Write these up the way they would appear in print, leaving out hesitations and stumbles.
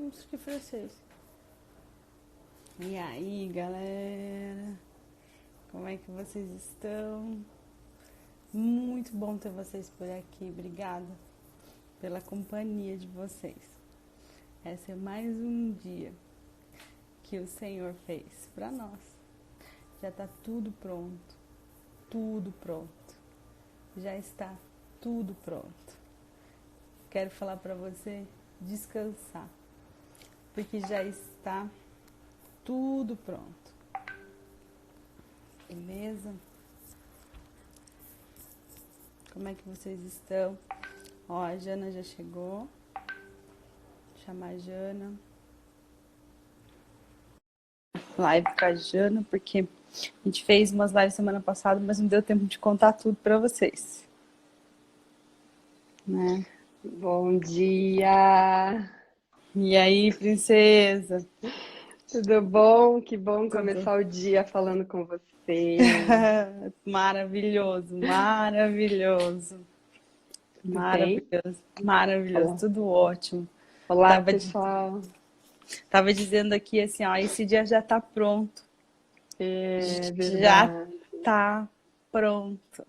Acho que francês. E aí, galera? Como é que vocês estão? Muito bom ter vocês por aqui. Obrigada pela companhia de vocês. Esse é mais um dia que o Senhor fez para nós. Já está tudo pronto. Tudo pronto. Já está tudo pronto. Quero falar para você descansar, porque já está tudo pronto. Beleza? Como é que vocês estão? Ó, a Jana já chegou. Vou chamar a Jana. Live com a Jana, porque a gente fez umas lives semana passada, mas não deu tempo de contar tudo para vocês. Né? Bom dia! E aí, princesa? Tudo bom? Que bom Tudo começar o dia falando com você. maravilhoso, maravilhoso, Tudo bem? maravilhoso, maravilhoso, Olá, tudo ótimo. olá Tava, pessoal. tava dizendo aqui assim, ó, esse dia já tá pronto, É já verdade, tá pronto,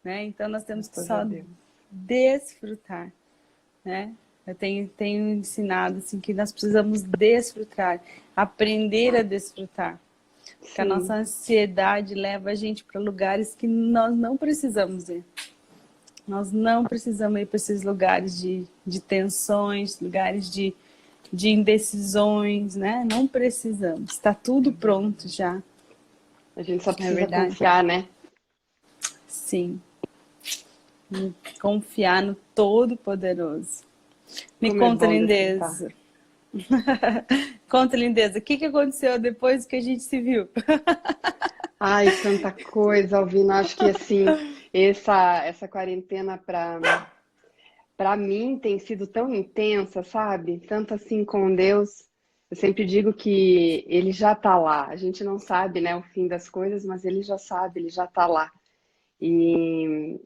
né? Então nós temos que graças a só Deus. desfrutar, né? Eu tenho ensinado assim que nós precisamos desfrutar, aprender a desfrutar. Porque a nossa Sim, ansiedade leva a gente para lugares que nós não precisamos ir. Nós não precisamos ir para esses lugares de tensões, lugares de indecisões, né? Não precisamos. Está tudo pronto já. a gente só É precisa verdade? confiar, né? Sim. Confiar no Todo-Poderoso. Me Como é conta, bom desfrutar. lindeza. Conta, lindeza. O que aconteceu depois que a gente se viu? Ai, tanta coisa, Alvina. Acho que assim, essa quarentena para mim tem sido tão intensa, sabe? Tanto assim com Deus. Eu sempre digo que ele já está lá. A gente não sabe, né, o fim das coisas, mas ele já sabe, ele já está lá. E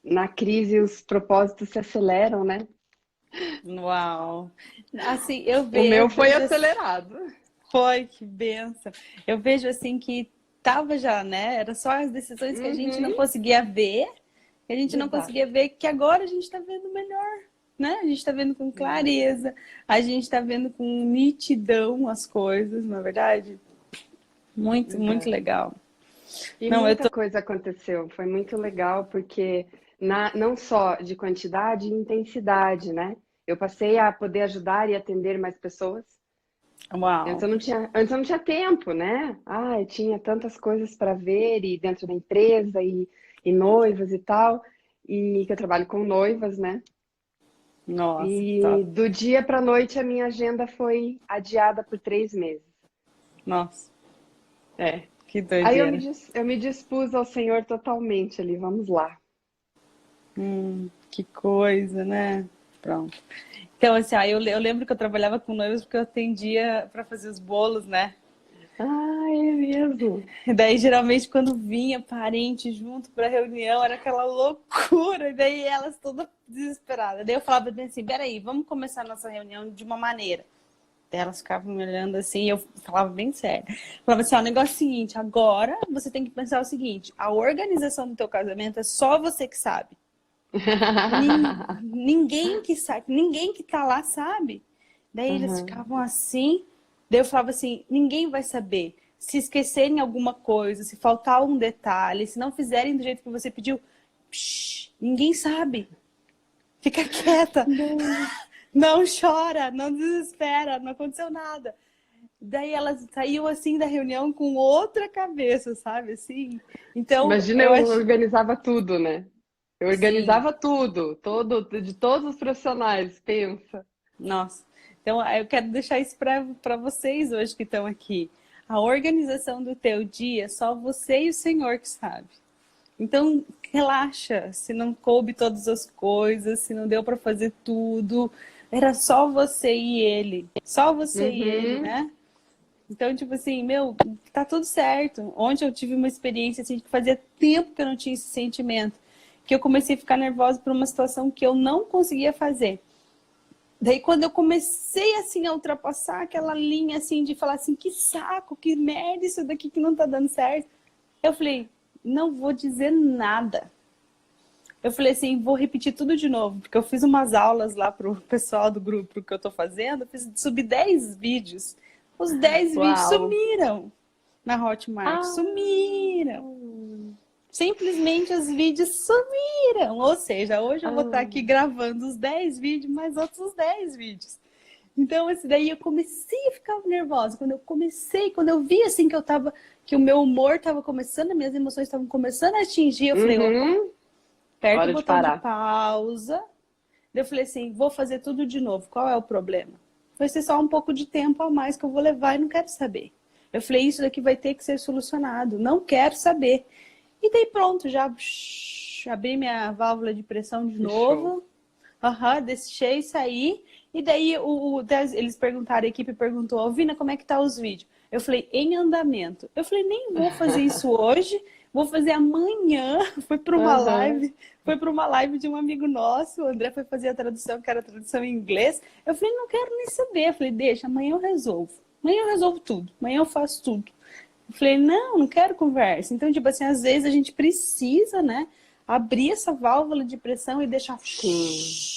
na crise os propósitos se aceleram, né? Uau! Assim, eu O meu vejo, foi assim, acelerado. foi, que benção. Eu vejo assim que tava já, né? Era só as decisões que a gente não Uhum, conseguia ver, que a gente não verdade, conseguia ver, que agora a gente está vendo melhor, né? A gente está vendo com verdade. clareza, a gente está vendo com nitidão as coisas, não é verdade? Muito, muito Verdade. legal. E Não, eu muita tô. coisa aconteceu. Foi muito legal porque não só de quantidade e intensidade, né? Eu passei a poder ajudar e atender mais pessoas. Uau! Antes eu não tinha tempo, né? Ah, eu tinha tantas coisas para ver e dentro da empresa e noivas e tal, e que eu trabalho com noivas, né? Nossa, que E top! do dia para a noite a minha agenda foi adiada por 3 meses. Nossa, É. que Aí doideira! eu me dispus ao Senhor totalmente ali, vamos lá. Que coisa, né? Pronto. Então, assim, ó, eu lembro que eu trabalhava com noivos porque eu atendia para fazer os bolos, né? Ah, é mesmo? E daí, geralmente, quando vinha parente junto para reunião, era aquela loucura. E daí, elas todas desesperadas. Daí, eu falava bem assim: peraí, vamos começar a nossa reunião de uma maneira. Daí, elas ficavam me olhando assim, e eu falava bem sério. Falava assim: ó, o negócio é o seguinte, agora você tem que pensar o seguinte: a organização do teu casamento é só você que sabe. Ninguém que sabe, ninguém que tá lá sabe. Daí eles Aham. ficavam assim, daí eu falava assim, ninguém vai saber. Se esquecerem alguma coisa, se faltar um detalhe, se não fizerem do jeito que você pediu, psh, ninguém sabe. Fica quieta, Não. não chora, não desespera, não aconteceu nada. Daí ela saiu assim da reunião com outra cabeça, sabe? Assim. Então, Imagina, eu eu acho, organizava tudo, né? Eu sim, organizava tudo, de todos os profissionais, pensa. nossa, então eu quero deixar isso para vocês hoje que estão aqui. A organização do teu dia, só você e o Senhor que sabe. Então, relaxa, se não coube todas as coisas, se não deu para fazer tudo, era só você e ele. Só você e ele, Uhum. né? Então, tipo assim, meu, tá tudo certo. Ontem eu tive uma experiência assim, que fazia tempo que eu não tinha esse sentimento, que eu comecei a ficar nervosa por uma situação que eu não conseguia fazer. Daí quando eu comecei assim a ultrapassar aquela linha assim de falar assim, que saco, que merda isso daqui que não tá dando certo. Eu falei, não vou dizer nada. Eu falei assim, vou repetir tudo de novo, porque eu fiz umas aulas lá pro pessoal do grupo que eu tô fazendo, subi 10 vídeos. Os 10 vídeos Uau! sumiram na Hotmart, Ah, sumiram. Simplesmente os vídeos sumiram. Ou seja, hoje eu vou estar aqui ah, gravando os 10 vídeos, mais outros 10 vídeos. Então, esse daí eu comecei a ficar nervosa. Quando eu vi assim que eu tava, que o meu humor tava começando, as minhas emoções estavam começando a atingir, eu falei, opa, uhum. aperta o Hora de botão de parar. pausa. Daí eu falei assim, vou fazer tudo de novo. Qual é o problema? Vai ser só um pouco de tempo a mais que eu vou levar e não quero saber. Eu falei, isso daqui vai ter que ser solucionado. Não quero saber. E daí pronto, já abri minha válvula de pressão de Que show. novo. Deixei sair. E daí eles perguntaram, a equipe perguntou, Alvina, como é que tá os vídeos? Eu falei, em andamento. Eu falei, nem vou fazer isso hoje, vou fazer amanhã. Aham, Foi para uma live de um amigo nosso, o André foi fazer a tradução, que era a tradução em inglês. Eu falei, não quero nem saber. Eu falei, deixa, amanhã eu resolvo. Amanhã eu resolvo tudo. Amanhã eu faço tudo. Eu falei, não, não quero conversa. Então, tipo assim, às vezes a gente precisa, né, abrir essa válvula de pressão e deixar. sim.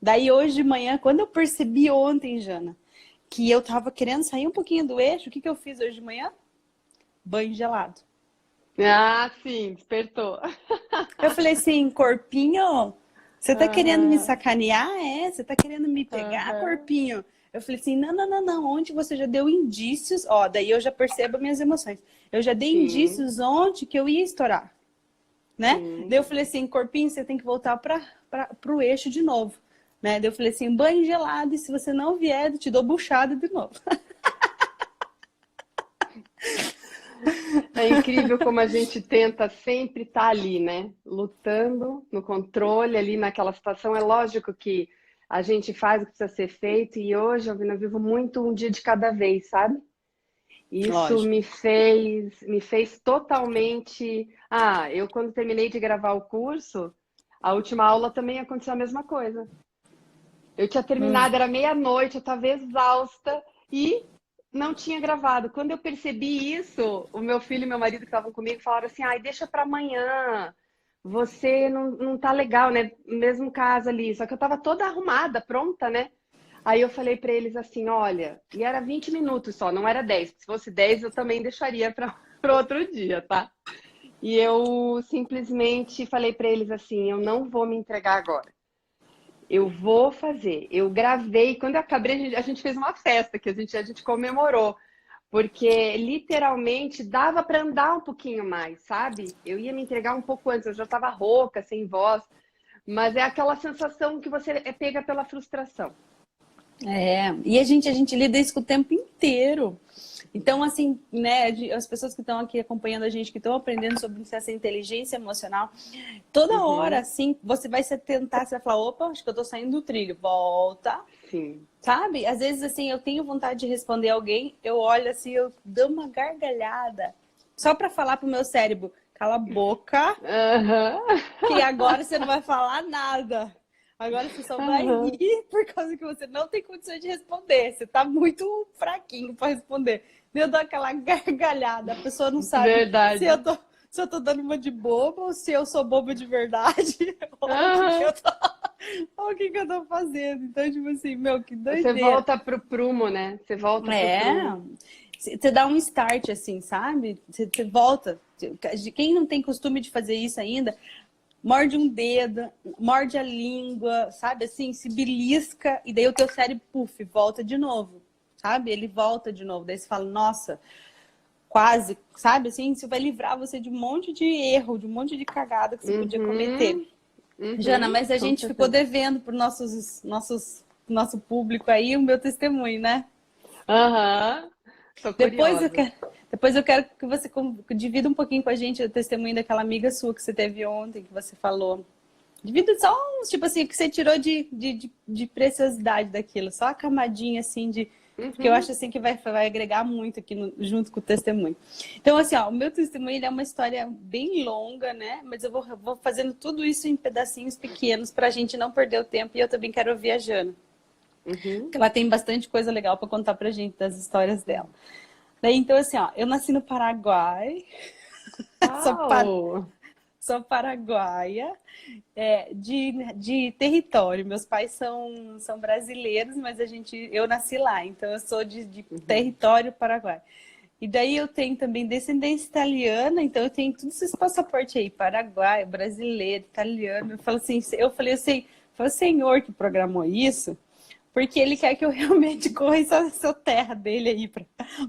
Daí, hoje de manhã, quando eu percebi ontem, Jana, que eu tava querendo sair um pouquinho do eixo, o que que eu fiz hoje de manhã? Banho gelado. Ah, sim, despertou. Eu falei assim, corpinho, você tá querendo me Aham, sacanear? É? Você tá querendo me pegar, aham, corpinho? Eu falei assim, não, não, não, não. Ontem você já deu indícios, ó, daí eu já percebo minhas emoções. Eu já dei sim, indícios ontem que eu ia estourar, né? Daí sim. eu falei assim, corpinho, você tem que voltar pro eixo de novo, né? Daí eu falei assim, banho gelado, e se você não vier, eu te dou buchada de novo. É incrível como a gente tenta sempre estar ali, né? Lutando no controle, ali naquela situação. É lógico que a gente faz o que precisa ser feito e hoje, Alvina, eu vivo muito um dia de cada vez, sabe? Isso Lógico. me fez totalmente. Ah, eu quando terminei de gravar o curso, a última aula também aconteceu a mesma coisa. Eu tinha terminado, era meia-noite, eu estava exausta e não tinha gravado. Quando eu percebi isso, o meu filho e meu marido que estavam comigo falaram assim: ai, deixa para amanhã. Você não tá legal, né? Mesmo caso ali. Só que eu estava toda arrumada, pronta, né? Aí eu falei para eles assim: olha, e era 20 minutos só, não era 10. Se fosse 10, eu também deixaria para outro dia, tá? E eu simplesmente falei para eles assim: eu não vou me entregar agora. Eu vou fazer. Eu gravei. Quando eu acabei, a gente fez uma festa que a gente comemorou. Porque literalmente dava para andar um pouquinho mais, sabe? Eu ia me entregar um pouco antes, eu já estava rouca, sem voz. Mas é aquela sensação que você é pega pela frustração. É, e a gente lida isso o tempo inteiro. Então, assim, né, as pessoas que estão aqui acompanhando a gente, que estão aprendendo sobre essa inteligência emocional, toda hora, Uhum, assim, você vai se tentar, você vai falar, opa, acho que eu tô saindo do trilho, volta, sim. sabe? Às vezes, assim, eu tenho vontade de responder alguém, eu olho assim, eu dou uma gargalhada, só para falar pro meu cérebro, cala a boca, Aham, que agora você não vai falar nada. Agora você só vai aham. rir por causa que você não tem condições de responder. Você tá muito fraquinho para responder. Eu dou aquela gargalhada, a pessoa não sabe se eu Verdade. tô, se eu tô dando uma de boba ou se eu sou boba de verdade, ou o que que eu Aham. tô, ou o que que eu tô fazendo. Então, tipo assim, meu, que Você doideira. volta pro prumo, né? Você volta pro É, prumo. você dá um start assim, sabe? Você volta. Quem não tem costume de fazer isso ainda, morde um dedo, morde a língua, sabe? Assim, se belisca e daí o teu cérebro, puf, volta de novo, sabe? Ele volta de novo. Daí você fala, nossa, quase, sabe? Assim, isso vai livrar você de um monte de erro, de um monte de cagada que você podia cometer. Uhum, Jana, uhum, mas a com gente ficou certeza. devendo pro nosso público aí o meu testemunho, né? Aham, tô Depois eu curiosa. quero, depois eu quero que você divida um pouquinho com a gente o testemunho daquela amiga sua que você teve ontem, que você falou. Divida só uns, tipo assim, o que você tirou de preciosidade daquilo. Só a camadinha, assim, de porque eu Uhum. acho assim que vai agregar muito aqui junto com o testemunho. Então, assim, ó, o meu testemunho ele é uma história bem longa, né? Mas eu vou fazendo tudo isso em pedacinhos pequenos para a gente não perder o tempo. E eu também quero ouvir a Jana, Uhum. porque ela tem bastante coisa legal para contar pra gente das histórias dela. Daí, então, assim, ó, eu nasci no Paraguai, sou, Uau! sou paraguaia, de território. Meus pais são brasileiros, mas eu nasci lá, então eu sou de Uhum. território paraguaio. E daí eu tenho também descendência italiana, então eu tenho todos esses passaportes aí, paraguaio, brasileiro, italiano. Eu sei, foi o senhor que programou isso, porque ele quer que eu realmente corra essa terra dele aí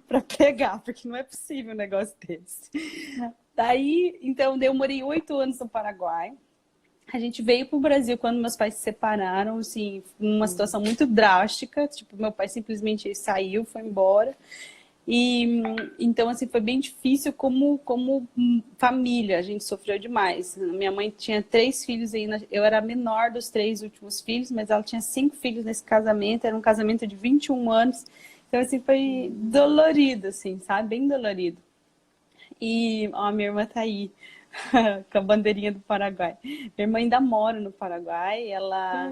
para pegar, porque não é possível um negócio desse. Daí, então, eu morei 8 anos no Paraguai. A gente veio para o Brasil quando meus pais se separaram, assim, numa situação muito drástica. Tipo, meu pai simplesmente saiu, foi embora. E então, assim, foi bem difícil como família. A gente sofreu demais. Minha mãe tinha 3 filhos ainda. Eu era a menor dos 3 últimos filhos, mas ela tinha 5 filhos nesse casamento. Era um casamento de 21 anos. Então, assim, foi dolorido, assim, sabe? Bem dolorido. E ó, minha irmã tá aí, com a bandeirinha do Paraguai. Minha irmã ainda mora no Paraguai, ela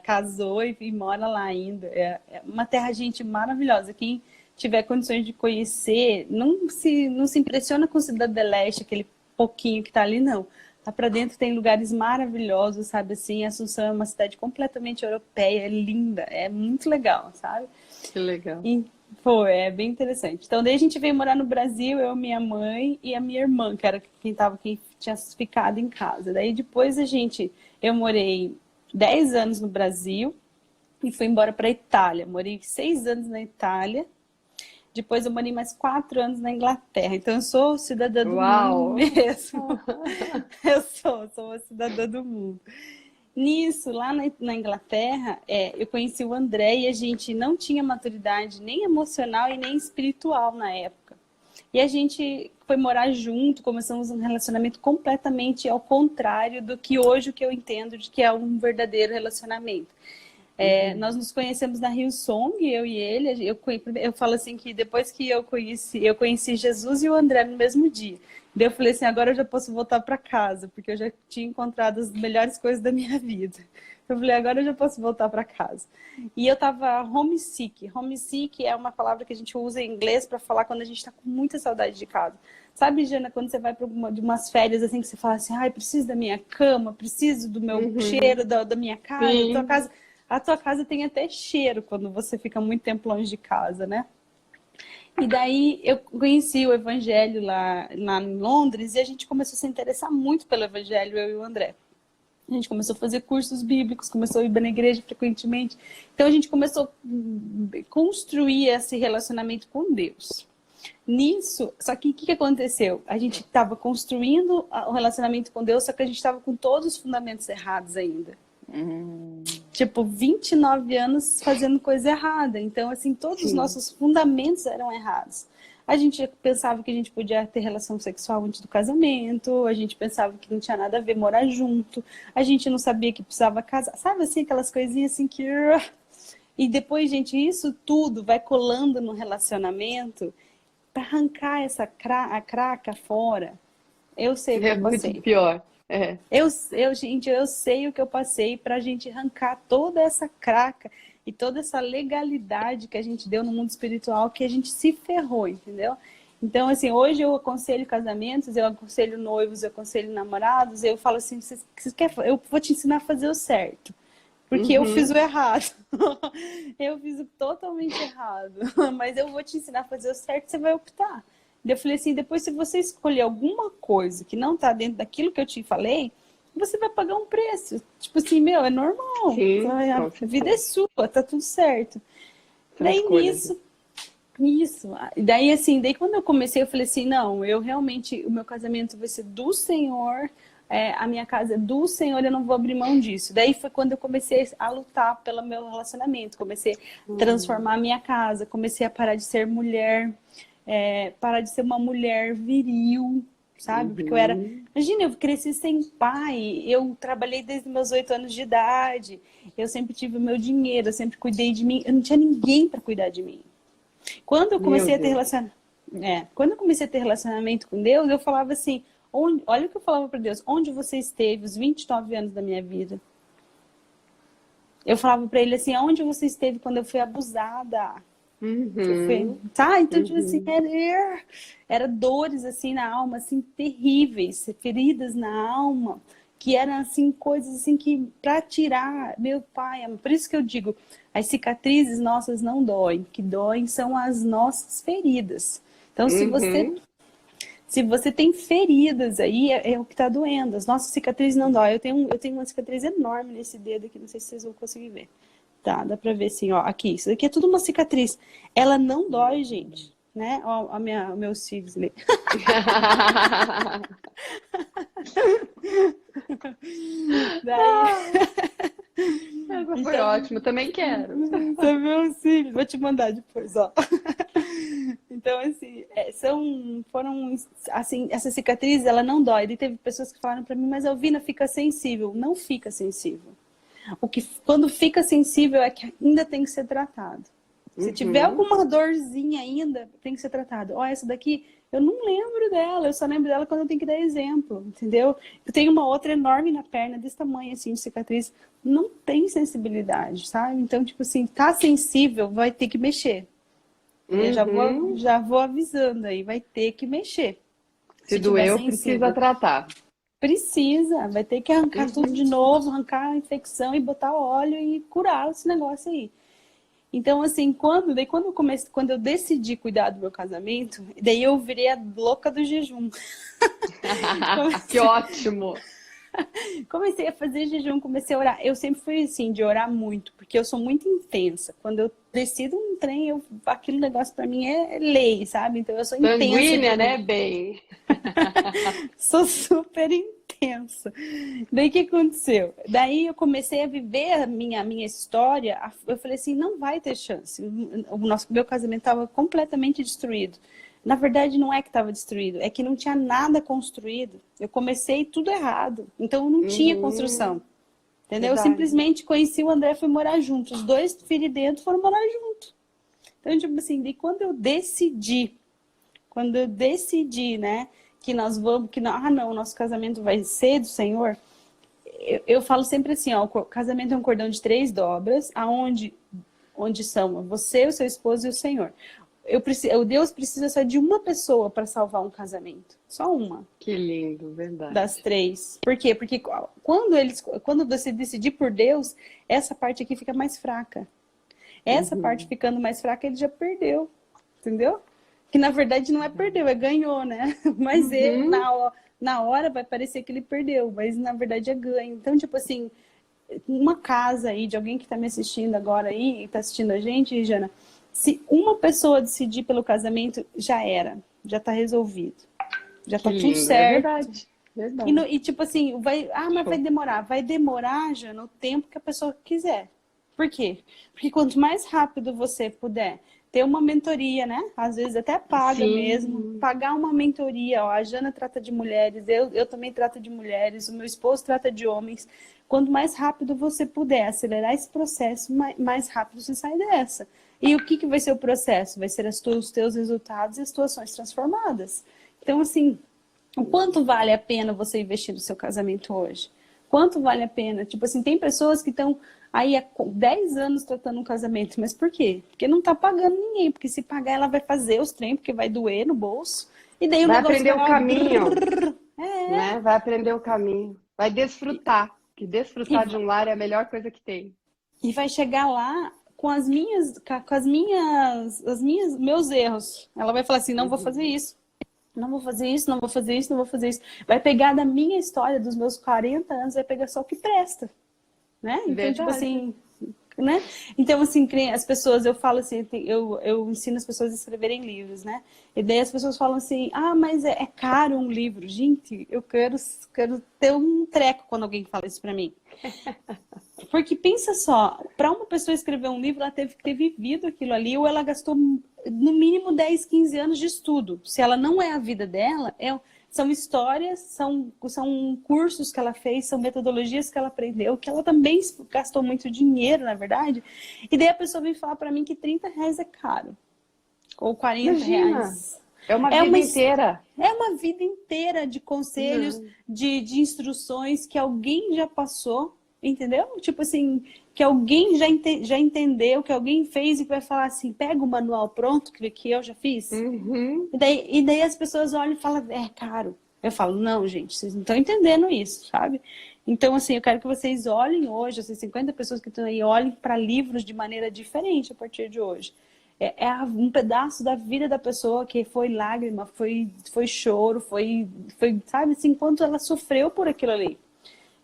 casou e mora lá ainda. É uma terra, gente, maravilhosa. Quem tiver condições de conhecer, não se impressiona com Cidade do Leste, aquele pouquinho que tá ali, não. Lá pra dentro tem lugares maravilhosos, sabe assim? Assunção é uma cidade completamente europeia, é linda, é muito legal, sabe? Que legal. E é bem interessante. Então, daí a gente veio morar no Brasil, eu, minha mãe e a minha irmã, que era quem tinha ficado em casa. Daí depois eu morei 10 anos no Brasil e fui embora para a Itália. Morei 6 anos na Itália. Depois eu morei mais 4 anos na Inglaterra. Então eu sou cidadã do mundo Uau! mesmo. Eu sou uma cidadã do mundo. Nisso, lá na Inglaterra, eu conheci o André e a gente não tinha maturidade nem emocional e nem espiritual na época. E a gente foi morar junto, começamos um relacionamento completamente ao contrário do que hoje o que eu entendo de que é um verdadeiro relacionamento. Uhum. Nós nos conhecemos na Hillsong, eu e ele. Eu falo assim que depois que eu conheci Jesus e o André no mesmo dia. Daí eu falei assim, agora eu já posso voltar para casa, porque eu já tinha encontrado as melhores coisas da minha vida. Eu falei, agora eu já posso voltar para casa. E eu tava homesick. Homesick é uma palavra que a gente usa em inglês para falar quando a gente tá com muita saudade de casa. Sabe, Jana, quando você vai para de umas férias assim, que você fala assim, ai, preciso da minha cama, preciso do meu Uhum. cheiro da minha casa, da tua Sim. casa. A tua casa tem até cheiro quando você fica muito tempo longe de casa, né? E daí eu conheci o evangelho lá em Londres e a gente começou a se interessar muito pelo evangelho, eu e o André. A gente começou a fazer cursos bíblicos, começou a ir na igreja frequentemente. Então a gente começou a construir esse relacionamento com Deus. Nisso, só que o que aconteceu? A gente estava construindo o relacionamento com Deus, só que a gente estava com todos os fundamentos errados ainda. Tipo, 29 anos fazendo coisa errada. Então, assim, todos os Sim. nossos fundamentos eram errados. A gente pensava que a gente podia ter relação sexual antes do casamento, a gente pensava que não tinha nada a ver morar junto, a gente não sabia que precisava casar. Sabe assim, aquelas coisinhas assim que. E depois, gente, isso tudo vai colando no relacionamento para arrancar a craca fora. Eu sei o que É eu muito passei. pior. É. Gente, eu sei o que eu passei para a gente arrancar toda essa craca e toda essa legalidade que a gente deu no mundo espiritual, que a gente se ferrou, entendeu? Então, assim, hoje eu aconselho casamentos, eu aconselho noivos, eu aconselho namorados, eu falo assim, você quer, eu vou te ensinar a fazer o certo, porque eu fiz o Uhum. errado. Eu fiz o totalmente errado, mas eu vou te ensinar a fazer o certo, você vai optar. Eu falei assim, depois se você escolher alguma coisa que não tá dentro daquilo que eu te falei, você vai pagar um preço. Tipo assim, meu, é normal. Sim, A com vida é certeza. sua, tá tudo certo. São Daí escolhas, né? nisso, isso. Daí assim, daí quando eu comecei, eu falei assim, não, eu realmente, o meu casamento vai ser do Senhor, a minha casa é do Senhor, eu não vou abrir mão disso. Daí foi quando eu comecei a lutar pelo meu relacionamento, comecei a Hum. transformar a minha casa, comecei a parar de ser mulher, parar de ser uma mulher viril, sabe? Porque Uhum. imagina, eu cresci sem pai, eu trabalhei desde meus 8 anos de idade, eu sempre tive o meu dinheiro, eu sempre cuidei de mim, eu não tinha ninguém para cuidar de mim. Quando eu Meu comecei a ter Deus. quando eu comecei a ter relacionamento com Deus, eu falava assim, olha o que eu falava para Deus, onde você esteve os 29 anos da minha vida? Eu falava para ele assim, onde você esteve quando eu fui abusada? Que eu fui, Uhum, tá? Então, tipo assim, uhum, era dores assim na alma, assim, terríveis, feridas na alma, que eram assim, coisas assim que para tirar, meu pai, por isso que eu digo, as cicatrizes nossas não doem, que doem são as nossas feridas. Então, uhum. se você tem feridas aí, é o que tá doendo. As nossas cicatrizes não doem. Eu tenho uma cicatriz enorme nesse dedo aqui, não sei se vocês vão conseguir ver. Tá, dá pra ver assim, ó, aqui, isso daqui é tudo uma cicatriz. Ela não dói, gente, né? Ó, o meu cílios ali. Daí, Essa foi então, ótima, também quero. você vê os cílios, vou te mandar depois, ó. Então, assim, foram, assim, essa cicatriz, ela não dói. E teve pessoas que falaram pra mim, mas a Alvina fica sensível. Não fica sensível. Quando fica sensível é que ainda tem que ser tratado. Se tiver Uhum, alguma dorzinha ainda, tem que ser tratado. Ó, essa daqui, eu não lembro dela, eu só lembro dela quando eu tenho que dar exemplo, entendeu? Eu tenho uma outra enorme na perna, desse tamanho, assim, de cicatriz. Não tem sensibilidade, sabe? Então, tipo assim, tá sensível, vai ter que mexer. Eu uhum. já vou avisando aí, vai ter que mexer. Se Se tiver doeu, precisa sensível. tratar. Precisa, vai ter que arrancar tudo Uhum. de novo, arrancar a infecção e botar óleo e curar esse negócio aí. Então, assim, quando eu decidi cuidar do meu casamento, daí eu virei a louca do jejum. Que ótimo! Comecei a fazer jejum, comecei a orar. Eu sempre fui assim, de orar muito, porque eu sou muito intensa. Quando eu decido um trem, aquele negócio pra mim é lei, sabe? Então eu sou intensa Sanguínea, né, demais. bem? Sou super intensa. Daí o que aconteceu? Daí eu comecei a viver a minha história. Eu falei assim, não vai ter chance. Meu casamento estava completamente destruído. Na verdade, não é que estava destruído, é que não tinha nada construído. Eu comecei tudo errado. Então eu não tinha Uhum, construção. Entendeu? Eu verdade. simplesmente conheci o André e fui morar junto. Os dois filhos dentro foram morar junto. Então, tipo assim, daí quando eu decidi, né, que nós vamos, não, nosso casamento vai ser do Senhor, eu falo sempre assim, ó, o casamento é um cordão de 3 dobras, onde são você, o seu esposo e o Senhor. O Deus precisa só de uma pessoa para salvar um casamento, só uma Que lindo, das verdade. 3. Por quê? Porque quando você decidir por Deus, essa parte aqui fica mais fraca. Essa parte Uhum, ficando mais fraca, ele já perdeu, entendeu? Que na verdade não é perdeu, é ganhou, né? Mas uhum. na hora vai parecer que ele perdeu, mas na verdade é ganho. Então, tipo assim, uma casa aí de alguém que tá me assistindo agora aí, e tá assistindo a gente, Jana, se uma pessoa decidir pelo casamento, já era, já tá resolvido, já Que tá tudo lindo, é certo. verdade, verdade. E tipo assim, mas vai Show. demorar. Vai demorar, Jana, o tempo que a pessoa quiser. Por quê? Porque quanto mais rápido você puder ter uma mentoria, né? Às vezes até paga mesmo. Sim, Pagar uma mentoria. Ó, a Jana trata de mulheres, eu também trato de mulheres, o meu esposo trata de homens. Quanto mais rápido você puder acelerar esse processo, mais rápido você sai dessa. E o que vai ser o processo? Vai ser os teus resultados e as tuas ações transformadas. Então, assim, o quanto vale a pena você investir no seu casamento hoje? Quanto vale a pena? Tipo assim, tem pessoas que estão aí há 10 anos tratando um casamento, mas por quê? Porque não tá pagando ninguém, porque se pagar ela vai fazer os trem, porque vai doer no bolso, e daí o vai negócio aprender vai, o ó, caminho, é, né? Vai aprender o caminho. Vai desfrutar, que e, desfrutar de um lar é a melhor coisa que tem. e vai chegar lá com meus erros. Ela vai falar assim, não vou fazer Uhum. isso. Não vou fazer isso, não vou fazer isso, não vou fazer isso. Vai pegar da minha história, dos meus 40 anos, vai pegar só o que presta, né? Então, tipo Verdade. assim, né? Então, assim, as pessoas, eu falo assim, eu ensino as pessoas a escreverem livros, né? E daí as pessoas falam assim, ah, mas é caro um livro. Gente, quero ter um treco quando alguém fala isso pra mim. Porque pensa só, para uma pessoa escrever um livro, ela teve que ter vivido aquilo ali, ou ela gastou no mínimo 10, 15 anos de estudo. Se ela não é a vida dela, são histórias, são cursos que ela fez, são metodologias que ela aprendeu, que ela também gastou muito dinheiro, na verdade. E daí a pessoa vem falar para mim que R$ 30 é caro. ou 40 Imagina, reais. é uma É vida uma, inteira. é uma vida inteira de conselhos, Não. de instruções que alguém já passou, entendeu? Tipo assim, que alguém já entendeu, que alguém fez e vai falar assim, pega o manual pronto que eu já fiz. Uhum. E daí as pessoas olham e falam, é caro. Eu falo, não, gente, vocês não estão entendendo isso, sabe? Então, assim, eu quero que vocês olhem hoje, essas 50 pessoas que estão aí, olhem para livros de maneira diferente a partir de hoje. Um pedaço da vida da pessoa que foi lágrima, foi choro, foi, sabe, assim, quanto ela sofreu por aquilo ali.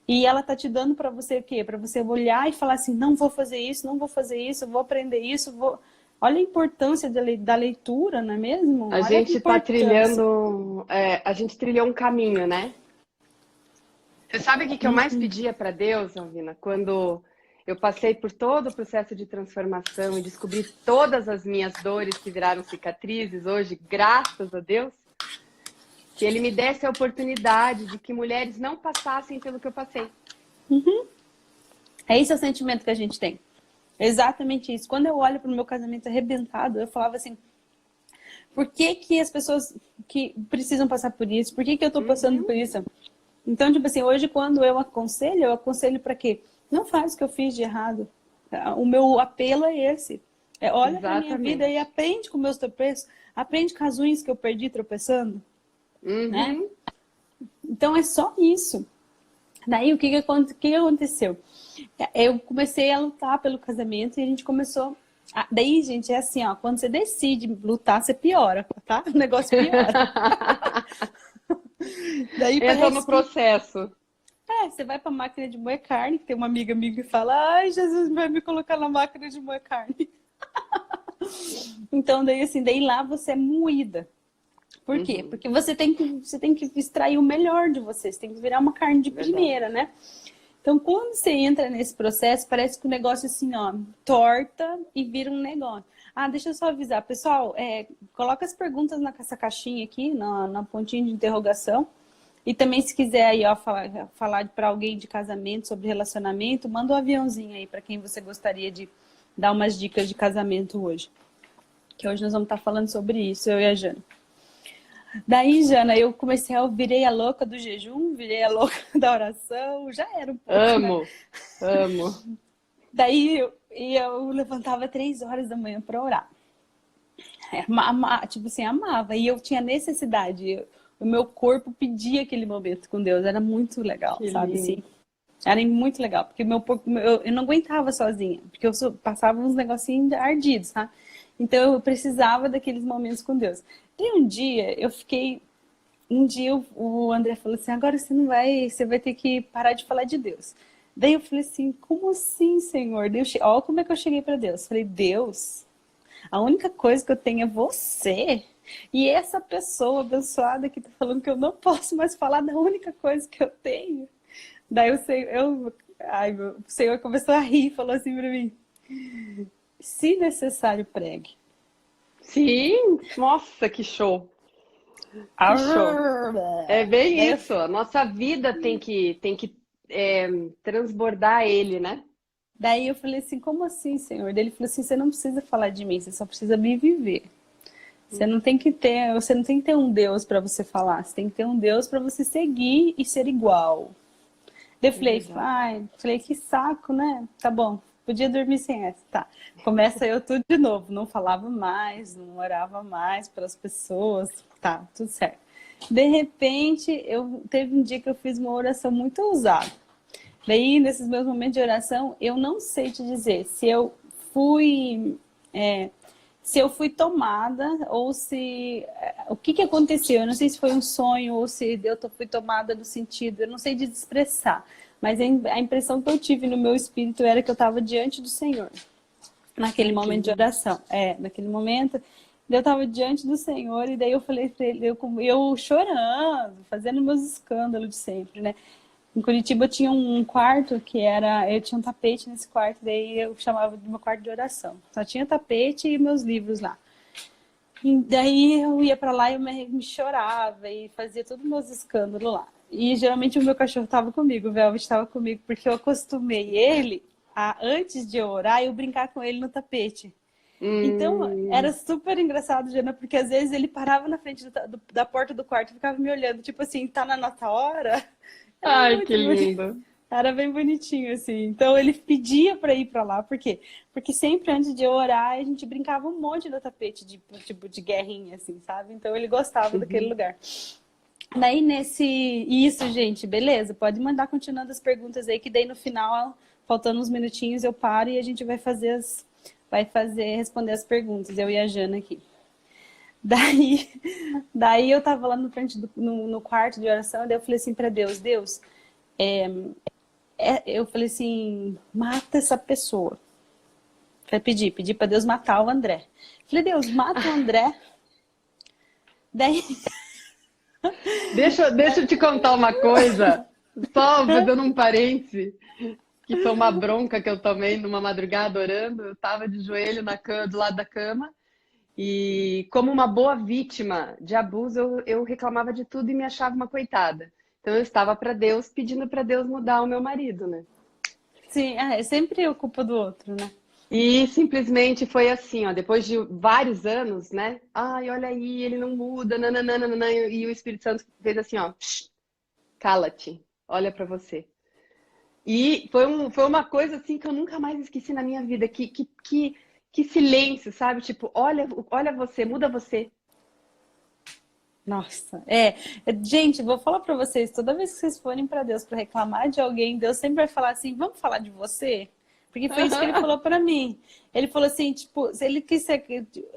E ela tá te dando para você o quê? Para você olhar e falar assim, não vou fazer isso, não vou fazer isso, vou aprender isso, vou... Olha a importância da leitura, não é mesmo? A Olha a gente está importância. trilhando, a gente trilhou um caminho, né? Você sabe o que que eu mais pedia para Deus, Alvina? Quando eu passei por todo o processo de transformação e descobri todas as minhas dores que viraram cicatrizes hoje, graças a Deus, que Ele me desse a oportunidade de que mulheres não passassem pelo que eu passei. Esse é o sentimento que a gente tem. Exatamente isso. Quando eu olho para o meu casamento arrebentado, eu falava assim, por que que as pessoas que precisam passar por isso? Por que que eu tô passando Uhum, por isso? Então, tipo assim, hoje quando eu aconselho para quê? Não faz o que eu fiz de errado. O meu apelo é esse. Olha para minha vida e exatamente. aprende com meus tropeços. Aprende com as unhas que eu perdi tropeçando, né? Uhum. Então é só isso. Daí o que aconteceu? Eu comecei a lutar pelo casamento e a gente começou. Daí, gente, é assim, ó, quando você decide lutar, você piora, tá? O negócio piora. Daí Entra no parece que processo. você vai pra máquina de moer carne, que tem uma amiga minha que fala, ai, Jesus vai me colocar na máquina de moer carne. Então, daí assim, daí lá você é moída. Por quê? Uhum, Porque você tem que extrair o melhor de você, você tem que virar uma carne de verdade. primeira, né? Então, quando você entra nesse processo, parece que o negócio assim, ó, torta e vira um negócio. Ah, deixa eu só avisar, pessoal, coloca as perguntas nessa caixinha aqui, na pontinha de interrogação. E também, se quiser aí, ó, falar para alguém de casamento, sobre relacionamento, manda um aviãozinho aí para quem você gostaria de dar umas dicas de casamento hoje. Que hoje nós vamos estar falando sobre isso, eu e a Jana. Daí, Jana, eu virei a louca do jejum, virei a louca da oração, já era um pouco, né? Amo, amo. Daí eu levantava 3 horas da manhã para orar. Tipo assim, amava. E eu tinha necessidade. O meu corpo pedia aquele momento com Deus. Era muito legal, Que sabe lindo. assim? Era muito legal. Porque meu corpo, eu não aguentava sozinha. Porque eu passava uns negocinhos ardidos, tá? Então eu precisava daqueles momentos com Deus. E um dia eu fiquei. Um dia o André falou assim: agora você vai ter que parar de falar de Deus. Daí eu falei assim: como assim, Senhor? Olha como é que eu cheguei para Deus. Falei: Deus, a única coisa que eu tenho é você. E essa pessoa abençoada que tá falando que eu não posso mais falar da única coisa que eu tenho. Daí o Senhor começou a rir e falou assim para mim: se necessário, pregue. Sim, nossa, que show. Que show. É bem Daí eu isso. A nossa vida tem que transbordar ele, né? Daí eu falei assim, como assim, Senhor? Daí ele falou assim, você não precisa falar de mim, você só precisa me viver. Você não tem que ter um Deus para você falar, você tem que ter um Deus para você seguir e ser igual. Daí eu É falei, verdade. falei, que saco, né? Tá bom, podia dormir sem essa. Tá. Começa eu tudo de novo, não falava mais, não orava mais para as pessoas, tá, tudo certo. De repente, teve um dia que eu fiz uma oração muito ousada. Daí, nesses meus momentos de oração, eu não sei te dizer fui, é, se eu fui tomada ou o que aconteceu. Eu não sei se foi um sonho ou se fui tomada no sentido, eu não sei de expressar. Mas a impressão que eu tive no meu espírito era que eu estava diante do Senhor, naquele Ai, que momento de lindo. oração. Naquele momento, eu estava diante do Senhor e daí eu falei para ele, eu chorando, fazendo meus escândalos de sempre, né? Em Curitiba tinha um quarto eu tinha um tapete nesse quarto, daí eu chamava de meu quarto de oração. Só tinha tapete e meus livros lá. E daí eu ia pra lá e eu me chorava e fazia todos os meus escândalos lá. E geralmente o meu cachorro tava comigo, o Velvet estava comigo, porque eu acostumei ele antes de eu orar, eu brincar com ele no tapete. Então, era Hum. super engraçado, Jana, porque às vezes ele parava na frente da porta do quarto e ficava me olhando, tipo assim, tá na nossa hora? Era Ai, que muito bonito. lindo. Era bem bonitinho, assim. Então, ele pedia pra ir pra lá. Por quê? Porque sempre antes de eu orar, a gente brincava um monte no tapete, de, tipo, de guerrinha, assim, sabe? Então, ele gostava daquele Uhum. lugar. Daí, nesse... Isso, gente, beleza. Pode mandar continuando as perguntas aí, que daí no final, faltando uns minutinhos, eu paro e a gente vai fazer responder as perguntas, eu e a Jana aqui. Daí, daí eu tava lá no frente no quarto de oração, daí eu falei assim pra Deus, Deus, eu falei assim, mata essa pessoa. Falei, pedi pra Deus matar o André. Falei, Deus, mata o André. Daí, Deixa eu te contar uma coisa, só dando um parêntese, que foi uma bronca que eu tomei numa madrugada orando. Eu estava de joelho na cama, do lado da cama, e como uma boa vítima de abuso, eu reclamava de tudo e me achava uma coitada. Então eu estava para Deus, pedindo para Deus mudar o meu marido, né? sim, é sempre a culpa do outro, né? E simplesmente foi assim, ó, depois de vários anos, né? Ai, olha aí, ele não muda, nananana, e o Espírito Santo fez assim, ó, "Shh, cala-te, olha para você." E foi uma coisa assim que eu nunca mais esqueci na minha vida, que silêncio, sabe? Tipo, olha você, muda você. Nossa, gente, vou falar pra vocês, toda vez que vocês forem pra Deus pra reclamar de alguém, Deus sempre vai falar assim, vamos falar de você? Porque foi isso que ele falou pra mim. Ele falou assim, tipo, se ele quis ser,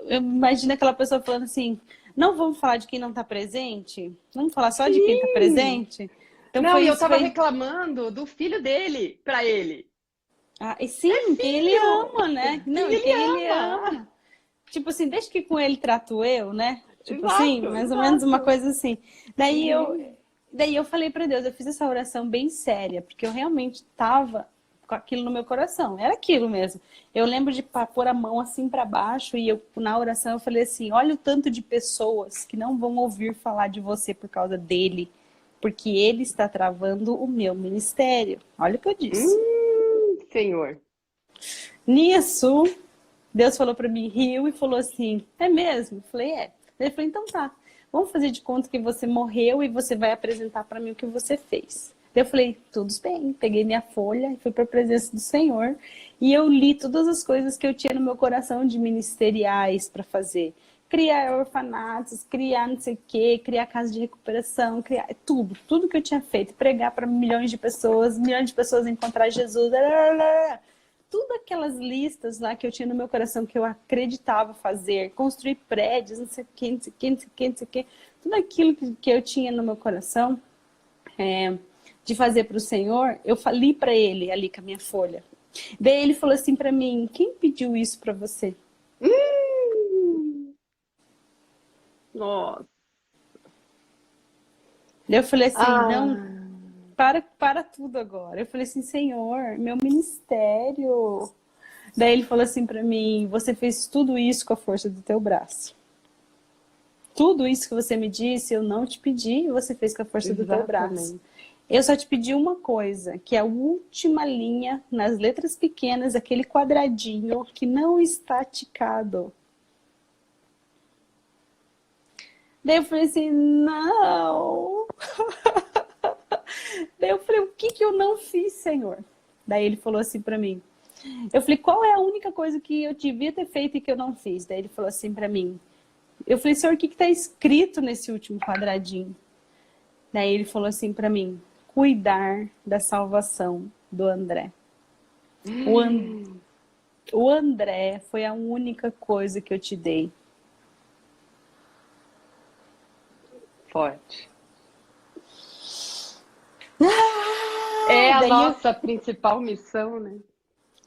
eu imagino aquela pessoa falando assim, não vamos falar de quem não tá presente? Vamos falar só de quem tá Sim! presente? Então Não, foi e eu isso, tava foi. reclamando do filho dele pra ele. Ah, e É sim, quem ele filho! ama, né? Não, Quem e ele quem ele ama! ama. Tipo assim, deixa que com ele trato eu, né? Tipo assim, Exato, mais ou menos uma exato. coisa assim. Daí eu, Uhum. daí eu falei pra Deus, eu fiz essa oração bem séria, porque eu realmente tava com aquilo no meu coração. Era aquilo mesmo. Eu lembro de pôr a mão assim pra baixo e eu na oração eu falei assim: "Olha o tanto de pessoas que não vão ouvir falar de você por causa dele, porque ele está travando o meu ministério." Olha o que eu disse. Senhor. Nisso, Deus falou pra mim, riu e falou assim: "É mesmo?" Eu falei: "É." Ele falou: "Então tá, vamos fazer de conta que você morreu e você vai apresentar pra mim o que você fez." Eu falei: "Tudo bem." Peguei minha folha e fui pra presença do Senhor e eu li todas as coisas que eu tinha no meu coração de ministeriais pra fazer. Criar orfanatos, criar não sei o quê, criar casa de recuperação, criar tudo, tudo que eu tinha feito, pregar para milhões de pessoas encontrar Jesus, tudo aquelas listas lá que eu tinha no meu coração que eu acreditava fazer, construir prédios, não sei o que, não sei o que, não sei o que, não sei o que, tudo aquilo que eu tinha no meu coração de fazer para o Senhor, eu falei para ele ali com a minha folha. Daí ele falou assim para mim: "Quem pediu isso para você?" Hum, nossa. Daí eu falei assim: "Não, Ah, para tudo agora." Eu falei assim: "Senhor, meu ministério." Daí ele falou assim para mim: "Você fez tudo isso com a força do teu braço. Tudo isso que você me disse, eu não te pedi, e você fez com a força do teu braço. exatamente. Eu só te pedi uma coisa, que é a última linha, nas letras pequenas, aquele quadradinho que não está ticado." Daí eu falei assim: "Não." Daí eu falei: "O que que eu não fiz, Senhor?" Daí ele falou assim para mim. Eu falei: "Qual é a única coisa que eu devia ter feito e que eu não fiz?" Daí ele falou assim para mim. Eu falei: "Senhor, o que está escrito nesse último quadradinho?" Daí ele falou assim para mim: "Cuidar da salvação do André." O, An... o André foi a única coisa que eu te dei. Forte. É a Daí eu, nossa principal missão, né?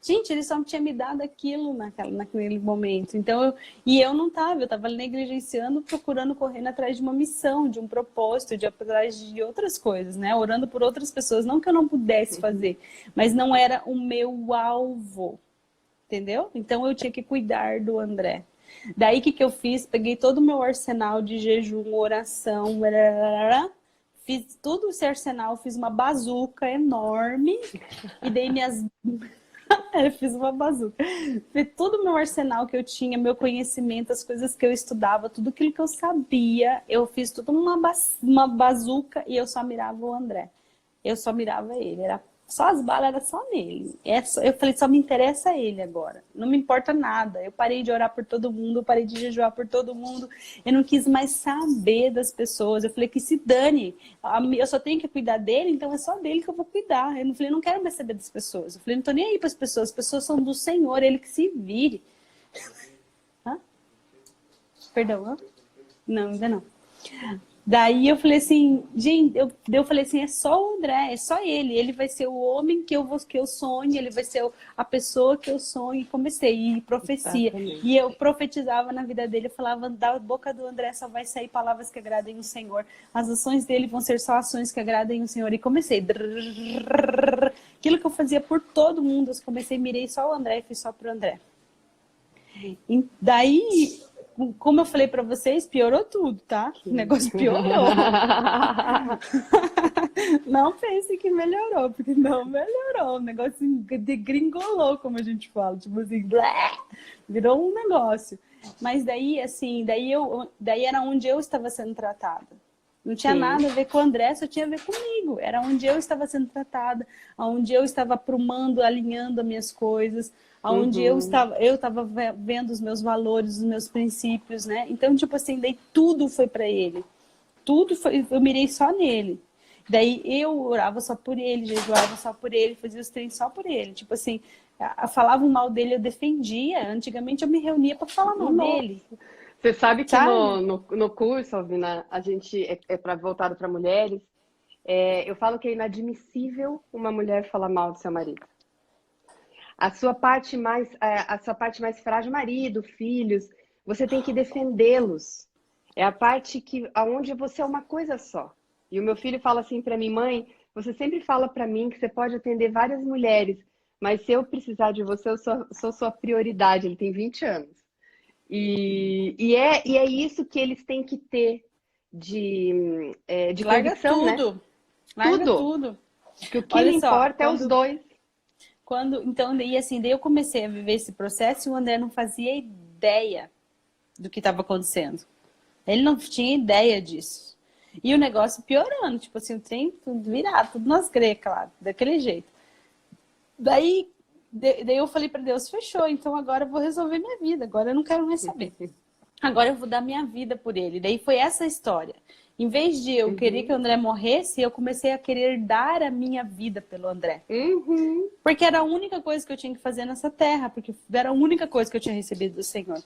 gente, ele só tinha me dado aquilo naquele momento. Então eu não estava, eu estava negligenciando, procurando, correndo atrás de uma missão, de um propósito, de atrás de outras coisas, né? Orando por outras pessoas, não que eu não pudesse Uhum. fazer, mas não era o meu alvo, entendeu? Então eu tinha que cuidar do André. Daí o que eu fiz? Peguei todo o meu arsenal de jejum, oração, fiz tudo esse arsenal, fiz uma bazuca enorme e dei minhas Eu fiz uma bazuca. Fiz todo o meu arsenal que eu tinha, meu conhecimento, as coisas que eu estudava, tudo aquilo que eu sabia, eu fiz tudo uma bazuca e eu só mirava o André. Eu só mirava ele. Era só as balas, era só nele. Eu falei, só me interessa ele agora. Não me importa nada. Eu parei de orar por todo mundo, eu parei de jejuar por todo mundo. Eu não quis mais saber das pessoas. Eu falei que se dane. Eu só tenho que cuidar dele, então é só dele que eu vou cuidar. Eu não falei, não quero mais saber das pessoas. Eu falei, não tô nem aí para as pessoas são do Senhor, ele que se vire. Hã? Perdão, hã? Não, ainda não. Daí eu falei assim, gente, eu falei assim, é só o André, é só ele vai ser o homem que eu sonho, ele vai ser a pessoa que eu sonho, e comecei, e profecia, e eu profetizava na vida dele, eu falava, da boca do André só vai sair palavras que agradem o Senhor, as ações dele vão ser só ações que agradem o Senhor, e comecei, aquilo que eu fazia por todo mundo, eu comecei, mirei só o André e fiz só pro André. E daí, como eu falei pra vocês, piorou tudo, tá? O negócio piorou. Não pense que melhorou, porque não melhorou. O negócio degringolou, como a gente fala. Tipo assim, blé, virou um negócio. Mas daí, assim, daí era onde eu estava sendo tratada. Não tinha nada a ver com o André, só tinha a ver comigo. Era onde eu estava sendo tratada, onde eu estava aprumando, alinhando as minhas coisas, onde eu estava vendo os meus valores, os meus princípios, né? Então, tipo assim, daí tudo foi para ele. Tudo foi, eu mirei só nele. Daí eu orava só por ele, jejuava só por ele, fazia os treinos só por ele. Tipo assim, falavam mal dele, eu defendia. Antigamente eu me reunia para falar mal dele. Você sabe que no curso, Alvina, a gente é voltado para mulheres. Eu falo que é inadmissível uma mulher falar mal do seu marido. A sua parte mais frágil, marido, filhos, você tem que defendê-los. É a parte aonde você é uma coisa só. E o meu filho fala assim para mim, mãe, você sempre fala para mim que você pode atender várias mulheres, mas se eu precisar de você, eu sou sua prioridade. Ele tem 20 anos. E é isso que eles têm que ter de convicção, tudo. né? Larga tudo. Porque o que lhe importa é os dois. Então, daí eu comecei a viver esse processo e o André não fazia ideia do que estava acontecendo. Ele não tinha ideia disso. E o negócio piorando, tipo assim, o trem tudo virado, tudo nas grecas lá, daquele jeito. Daí eu falei para Deus, fechou, então agora eu vou resolver minha vida, agora eu não quero mais saber. Agora eu vou dar minha vida por ele. Daí foi essa história. Em vez de eu querer que o André morresse, eu comecei a querer dar a minha vida pelo André. Porque era a única coisa que eu tinha que fazer nessa terra, porque era a única coisa que eu tinha recebido do Senhor.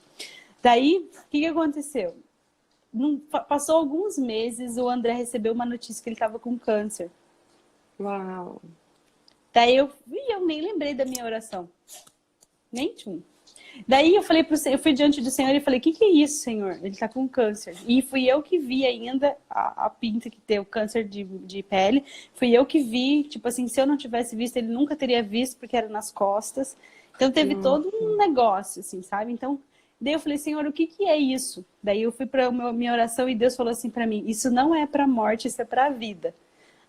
Daí, o que aconteceu? Passou alguns meses, o André recebeu uma notícia que ele estava com câncer. Uau! Daí eu nem lembrei da minha oração. Nem tchum. Daí eu falei pro Senhor, eu fui diante do Senhor e falei, o que é isso, Senhor? Ele tá com câncer. E fui eu que vi ainda a pinta que tem o câncer de pele. Fui eu que vi, tipo assim, se eu não tivesse visto, ele nunca teria visto, porque era nas costas. Então teve todo um negócio, assim, sabe? Então, daí eu falei, Senhor, o que é isso? Daí eu fui pra minha oração e Deus falou assim pra mim, isso não é pra morte, isso é pra vida.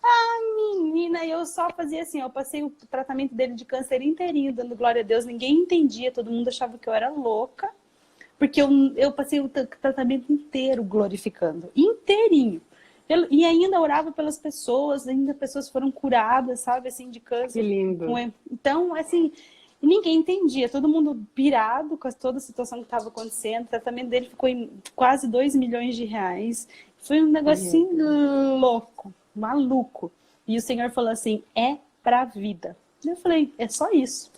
Ah, menina, eu só fazia assim, eu passei o tratamento dele de câncer inteirinho, dando glória a Deus, ninguém entendia, todo mundo achava que eu era louca, porque eu passei o tratamento inteiro glorificando, inteirinho. E ainda orava pelas pessoas, ainda pessoas foram curadas, sabe, assim, de câncer. Que lindo. Então, assim, ninguém entendia, todo mundo pirado com toda a situação que estava acontecendo, o tratamento dele ficou em quase 2 milhões de reais, foi um negocinho louco. Maluco. E o Senhor falou assim, é pra vida. Eu falei, é só isso.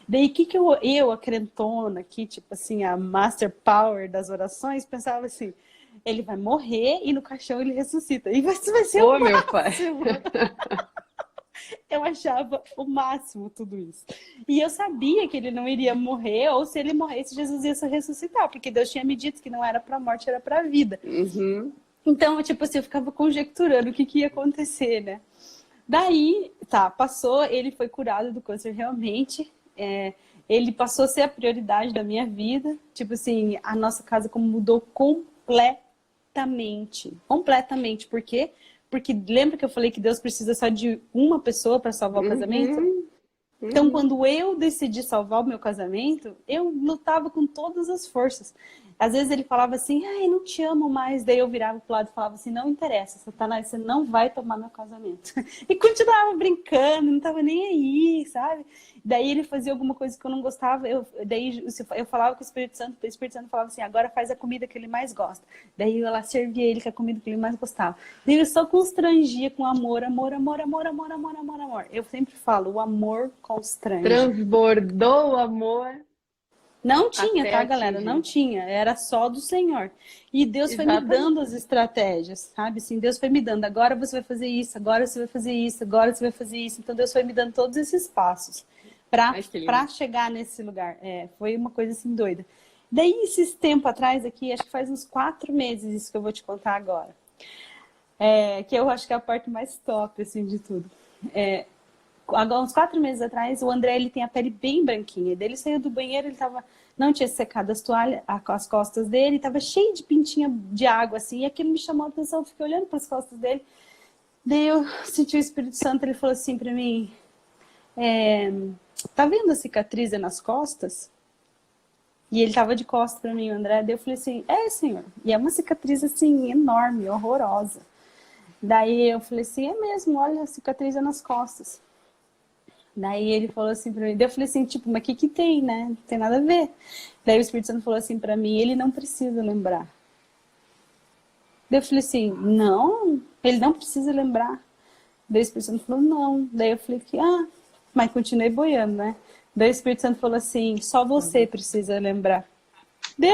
Daí que eu a crentona aqui, tipo assim, a master power das orações, pensava assim, ele vai morrer e no caixão ele ressuscita. E vai ser o máximo. Meu pai. Eu achava o máximo tudo isso. E eu sabia que ele não iria morrer, ou se ele morresse, Jesus ia se ressuscitar, porque Deus tinha me dito que não era pra morte, era pra vida. Então, tipo assim, eu ficava conjecturando o que ia acontecer, né? Daí, passou, ele foi curado do câncer realmente. Ele passou a ser a prioridade da minha vida. Tipo assim, a nossa casa como mudou completamente. Completamente. Por quê? Porque lembra que eu falei que Deus precisa só de uma pessoa para salvar o casamento? Então, Uhum. quando eu decidi salvar o meu casamento, eu lutava com todas as forças. Às vezes ele falava assim, ai, não te amo mais. Daí eu virava pro lado e falava assim, não interessa, Satanás, você não vai tomar meu casamento. E continuava brincando, não tava nem aí, sabe? Daí ele fazia alguma coisa que eu não gostava, daí eu falava com o Espírito Santo falava assim, agora faz a comida que ele mais gosta. Daí eu lá servia ele com a comida que ele mais gostava. Daí ele só constrangia com amor, amor, amor, amor, amor, amor, amor, amor. Eu sempre falo, o amor constrange. Transbordou o amor Não tinha, até tá, galera? Não atingir. tinha. Era só do Senhor. E Deus foi me dando Exatamente. as estratégias, sabe? Assim, Deus foi me dando. Agora você vai fazer isso, agora você vai fazer isso, agora você vai fazer isso. Então Deus foi me dando todos esses passos para Ai, que lindo. para chegar nesse lugar. É, foi uma coisa assim doida. Daí, esses tempo atrás aqui, acho que faz uns 4 meses isso que eu vou te contar agora. É, que eu acho que é a parte mais top, assim, de tudo. Agora, uns 4 meses atrás, o André, ele tem a pele bem branquinha. Daí ele saiu do banheiro, ele tava, não tinha secado as toalhas, as costas dele, tava cheio de pintinha de água, assim, e aquilo me chamou a atenção, eu fiquei olhando para as costas dele. Daí eu senti o Espírito Santo, ele falou assim para mim, é, tá vendo a cicatriz nas costas? E ele tava de costas para mim, o André. Daí eu falei assim, é, senhor. E é uma cicatriz, assim, enorme, horrorosa. Daí eu falei assim, é mesmo, olha a cicatriz nas costas. Daí ele falou assim pra mim, daí eu falei assim, tipo, mas o que que tem, né? Não tem nada a ver. Daí o Espírito Santo falou assim pra mim, ele não precisa lembrar. Daí eu falei assim, não, ele não precisa lembrar. Daí o Espírito Santo falou, não. Daí eu falei que, mas continuei boiando, né? Daí o Espírito Santo falou assim, só você Uhum. precisa lembrar. Daí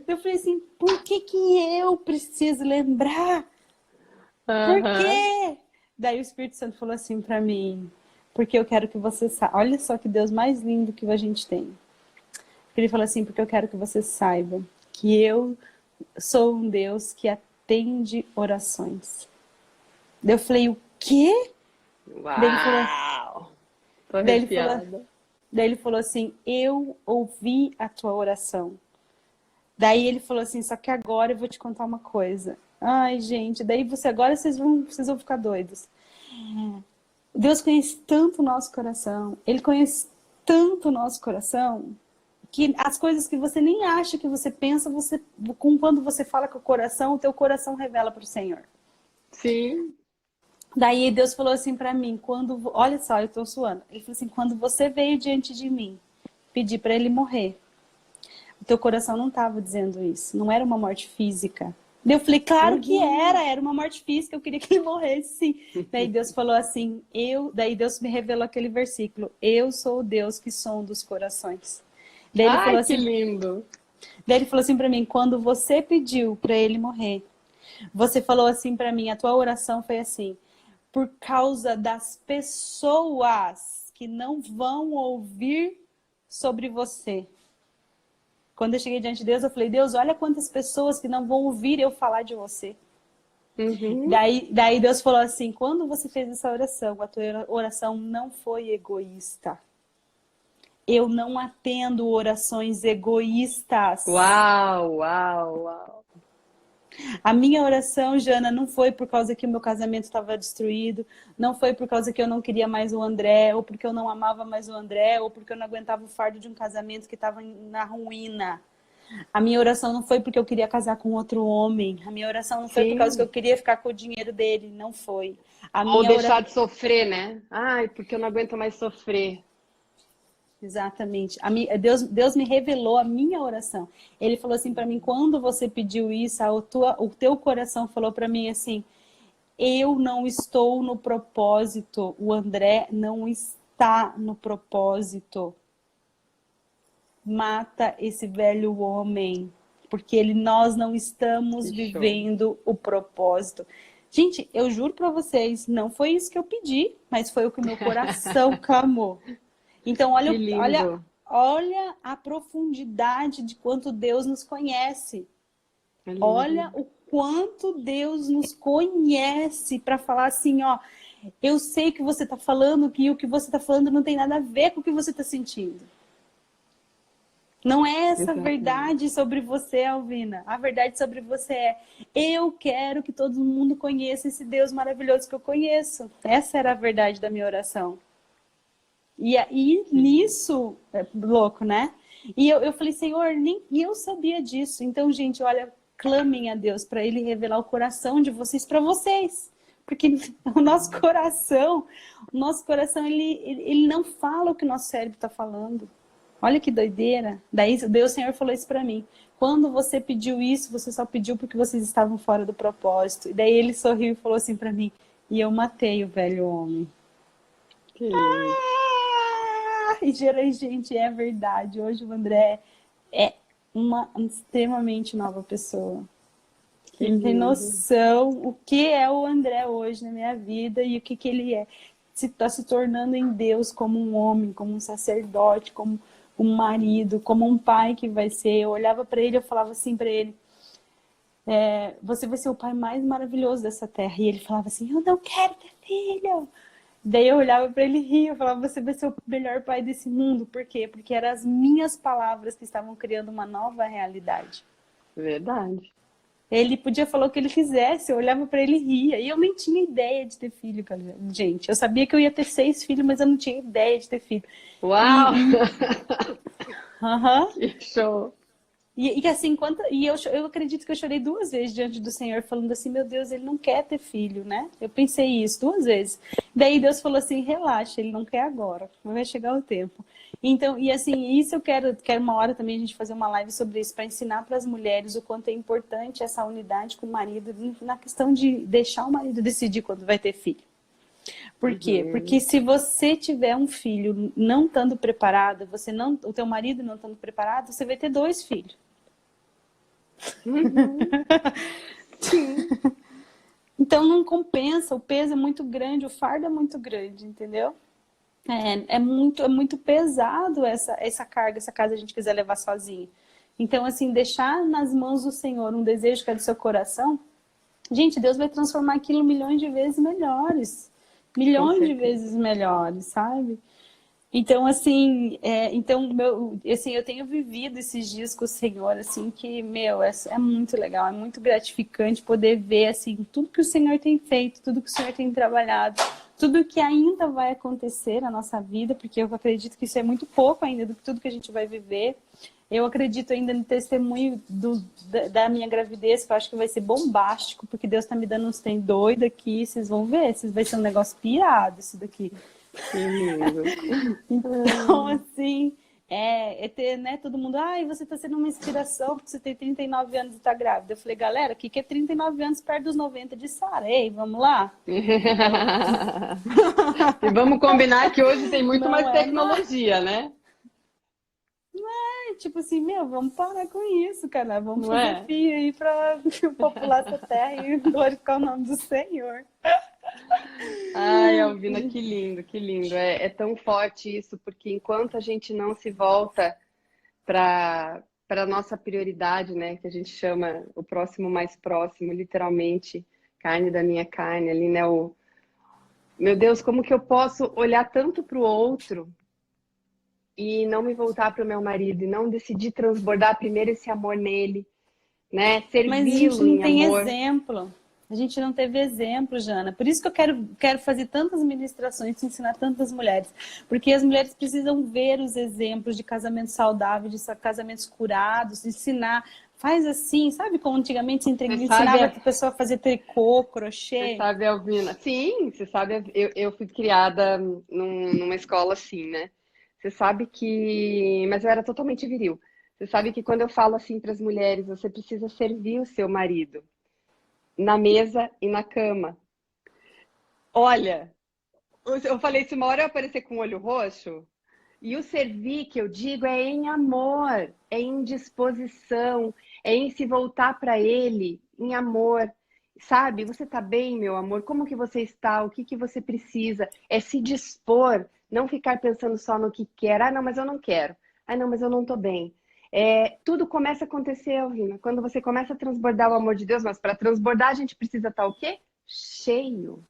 eu falei assim, por que que eu preciso lembrar? Por Aham. quê? Daí o Espírito Santo falou assim pra mim, porque eu quero que você saiba. Olha só que Deus mais lindo que a gente tem. Ele falou assim, porque eu quero que você saiba que eu sou um Deus que atende orações. Daí eu falei, o quê? Daí ele falou, Uau! Tô daí ele falou, arrepiada. daí ele falou assim, eu ouvi a tua oração. Daí ele falou assim, só que agora eu vou te contar uma coisa. Ai, gente, daí agora vocês vão ficar doidos. Deus conhece tanto o nosso coração, Ele conhece tanto o nosso coração, que as coisas que você nem acha que você pensa, quando você fala com o coração, o teu coração revela para o Senhor. Sim. Daí Deus falou assim para mim, olha só, eu tô suando. Ele falou assim, quando você veio diante de mim, pedir para ele morrer, o teu coração não estava dizendo isso, não era uma morte física. Daí eu falei, claro que Uhum. era uma morte física, eu queria que ele morresse, sim. Daí Deus falou assim, daí Deus me revelou aquele versículo, eu sou o Deus que sonda os corações. Daí ele falou Ai, que assim, lindo. daí ele falou assim para mim, quando você pediu para ele morrer, você falou assim para mim, a tua oração foi assim, por causa das pessoas que não vão ouvir sobre você. Quando eu cheguei diante de Deus, eu falei, Deus, olha quantas pessoas que não vão ouvir eu falar de você. Uhum. Daí Deus falou assim, quando você fez essa oração, a tua oração não foi egoísta. Eu não atendo orações egoístas. Uau, uau, uau. A minha oração, Jana, não foi por causa que o meu casamento estava destruído, não foi por causa que eu não queria mais o André, ou porque eu não amava mais o André, ou porque eu não aguentava o fardo de um casamento que estava na ruína. A minha oração não foi porque eu queria casar com outro homem. A minha oração não foi por causa que eu Sim. queria ficar com o dinheiro dele. Não foi. A Ou minha deixar oração. de sofrer, né? Ai, porque eu não aguento mais sofrer. Exatamente. Deus me revelou a minha oração. Ele falou assim para mim: quando você pediu isso, o teu coração falou para mim assim: eu não estou no propósito. O André não está no propósito. Mata esse velho homem, porque nós não estamos Que show. vivendo o propósito. Gente, eu juro para vocês, não foi isso que eu pedi, mas foi o que o meu coração clamou. Então, Que olha, lindo. olha a profundidade de quanto Deus nos conhece. É lindo. Olha o quanto Deus nos conhece para falar assim, ó, eu sei que você está falando que o que você está falando não tem nada a ver com o que você está sentindo. Não é essa a Exatamente. verdade sobre você, Alvina. A verdade sobre você é: eu quero que todo mundo conheça esse Deus maravilhoso que eu conheço. Essa era a verdade da minha oração. E nisso, é louco, né? E eu falei, Senhor, nem e eu sabia disso. Então, gente, olha, clamem a Deus para Ele revelar o coração de vocês para vocês. Porque o nosso coração, ele não fala o que o nosso cérebro está falando. Olha que doideira. Daí o Senhor falou isso para mim. Quando você pediu isso, você só pediu porque vocês estavam fora do propósito. E daí ele sorriu e falou assim para mim, e eu matei o velho homem. Que lindo. E gerei, gente, é verdade. Hoje o André é uma extremamente nova pessoa. Que Ele tem lindo. noção o que é o André hoje na minha vida e o que ele é. Está se tornando em Deus como um homem, como um sacerdote, como um marido, como um pai que vai ser. Eu olhava para ele, eu falava assim para ele, você vai ser o pai mais maravilhoso dessa terra. E ele falava assim, eu não quero ter filho. Daí eu olhava para ele e ria, eu falava, você vai ser o melhor pai desse mundo. Por quê? Porque eram as minhas palavras que estavam criando uma nova realidade. Verdade. Ele podia falar o que ele quisesse, eu olhava para ele e ria. E eu nem tinha ideia de ter filho, gente. Eu sabia que eu ia ter 6 filhos, mas eu não tinha ideia de ter filho. Uau! Aham. Que show! E assim, eu acredito que eu chorei 2 vezes diante do Senhor, falando assim, meu Deus, ele não quer ter filho, né? Eu pensei isso 2 vezes. Daí Deus falou assim, relaxa, ele não quer agora, vai chegar o tempo. Então, e assim, isso eu quero uma hora também a gente fazer uma live sobre isso, para ensinar para as mulheres o quanto é importante essa unidade com o marido, na questão de deixar o marido decidir quando vai ter filho. Por quê? Porque se você tiver um filho não estando preparado, o teu marido não estando preparado, você vai ter 2 filhos. Sim. Então não compensa, o peso é muito grande, o fardo é muito grande, entendeu? É muito pesado essa carga, se a gente quiser levar sozinho. Então, assim, deixar nas mãos do Senhor um desejo que é do seu coração, gente, Deus vai transformar aquilo milhões de vezes melhores. Com Milhões de certeza. vezes melhores, sabe? Então, assim, assim, eu tenho vivido esses dias com o Senhor, assim, que, meu, é muito legal, é muito gratificante poder ver, assim, tudo que o Senhor tem feito, tudo que o Senhor tem trabalhado, tudo que ainda vai acontecer na nossa vida, porque eu acredito que isso é muito pouco ainda do que tudo que a gente vai viver. Eu acredito ainda no testemunho da minha gravidez, que eu acho que vai ser bombástico, porque Deus tá me dando uns trem doido aqui, vocês vão ver, vai ser um negócio pirado isso daqui. Que lindo. Então, assim, ter, né, todo mundo, ai, você tá sendo uma inspiração porque você tem 39 anos e tá grávida. Eu falei, galera, o que é 39 anos perto dos 90 de Sara? Ei, vamos lá? E vamos combinar que hoje tem muito Não mais é nada. tecnologia, né? Tipo assim, meu, vamos parar com isso, cara. Vamos Não fazer é? filho aí pra popular essa terra e glorificar o nome do Senhor. Ai, Alvina, que lindo, que lindo. É tão forte isso, porque enquanto a gente não se volta para a nossa prioridade, né, que a gente chama o próximo mais próximo, literalmente, carne da minha carne, ali, né, meu Deus, como que eu posso olhar tanto para o outro e não me voltar para o meu marido, e não decidir transbordar primeiro esse amor nele, né, Mas a gente servi-lo não em tem amor. exemplo. A gente não teve exemplo, Jana. Por isso que eu quero fazer tantas ministrações, ensinar tantas mulheres. Porque as mulheres precisam ver os exemplos de casamento saudável, de casamentos curados, ensinar. Faz assim, sabe como antigamente se Você ensinava sabe, a pessoa a fazer tricô, você crochê? sabe, Alvina? Sim, você sabe, eu fui criada numa escola assim, né? Você sabe que. Mas eu era totalmente viril. Você sabe que quando eu falo assim para as mulheres, você precisa servir o seu marido na mesa e na cama. Olha, eu falei isso uma hora eu aparecer com o olho roxo. E o servir que eu digo é em amor, é em disposição, é em se voltar para ele, em amor. Sabe, você tá bem, meu amor? Como que você está? O que que você precisa? É se dispor, não ficar pensando só no que quer. Ah, não, mas eu não quero. Ah, não, mas eu não tô bem. Tudo começa a acontecer, Alvina, quando você começa a transbordar o amor de Deus, mas para transbordar a gente precisa estar o quê? Cheio.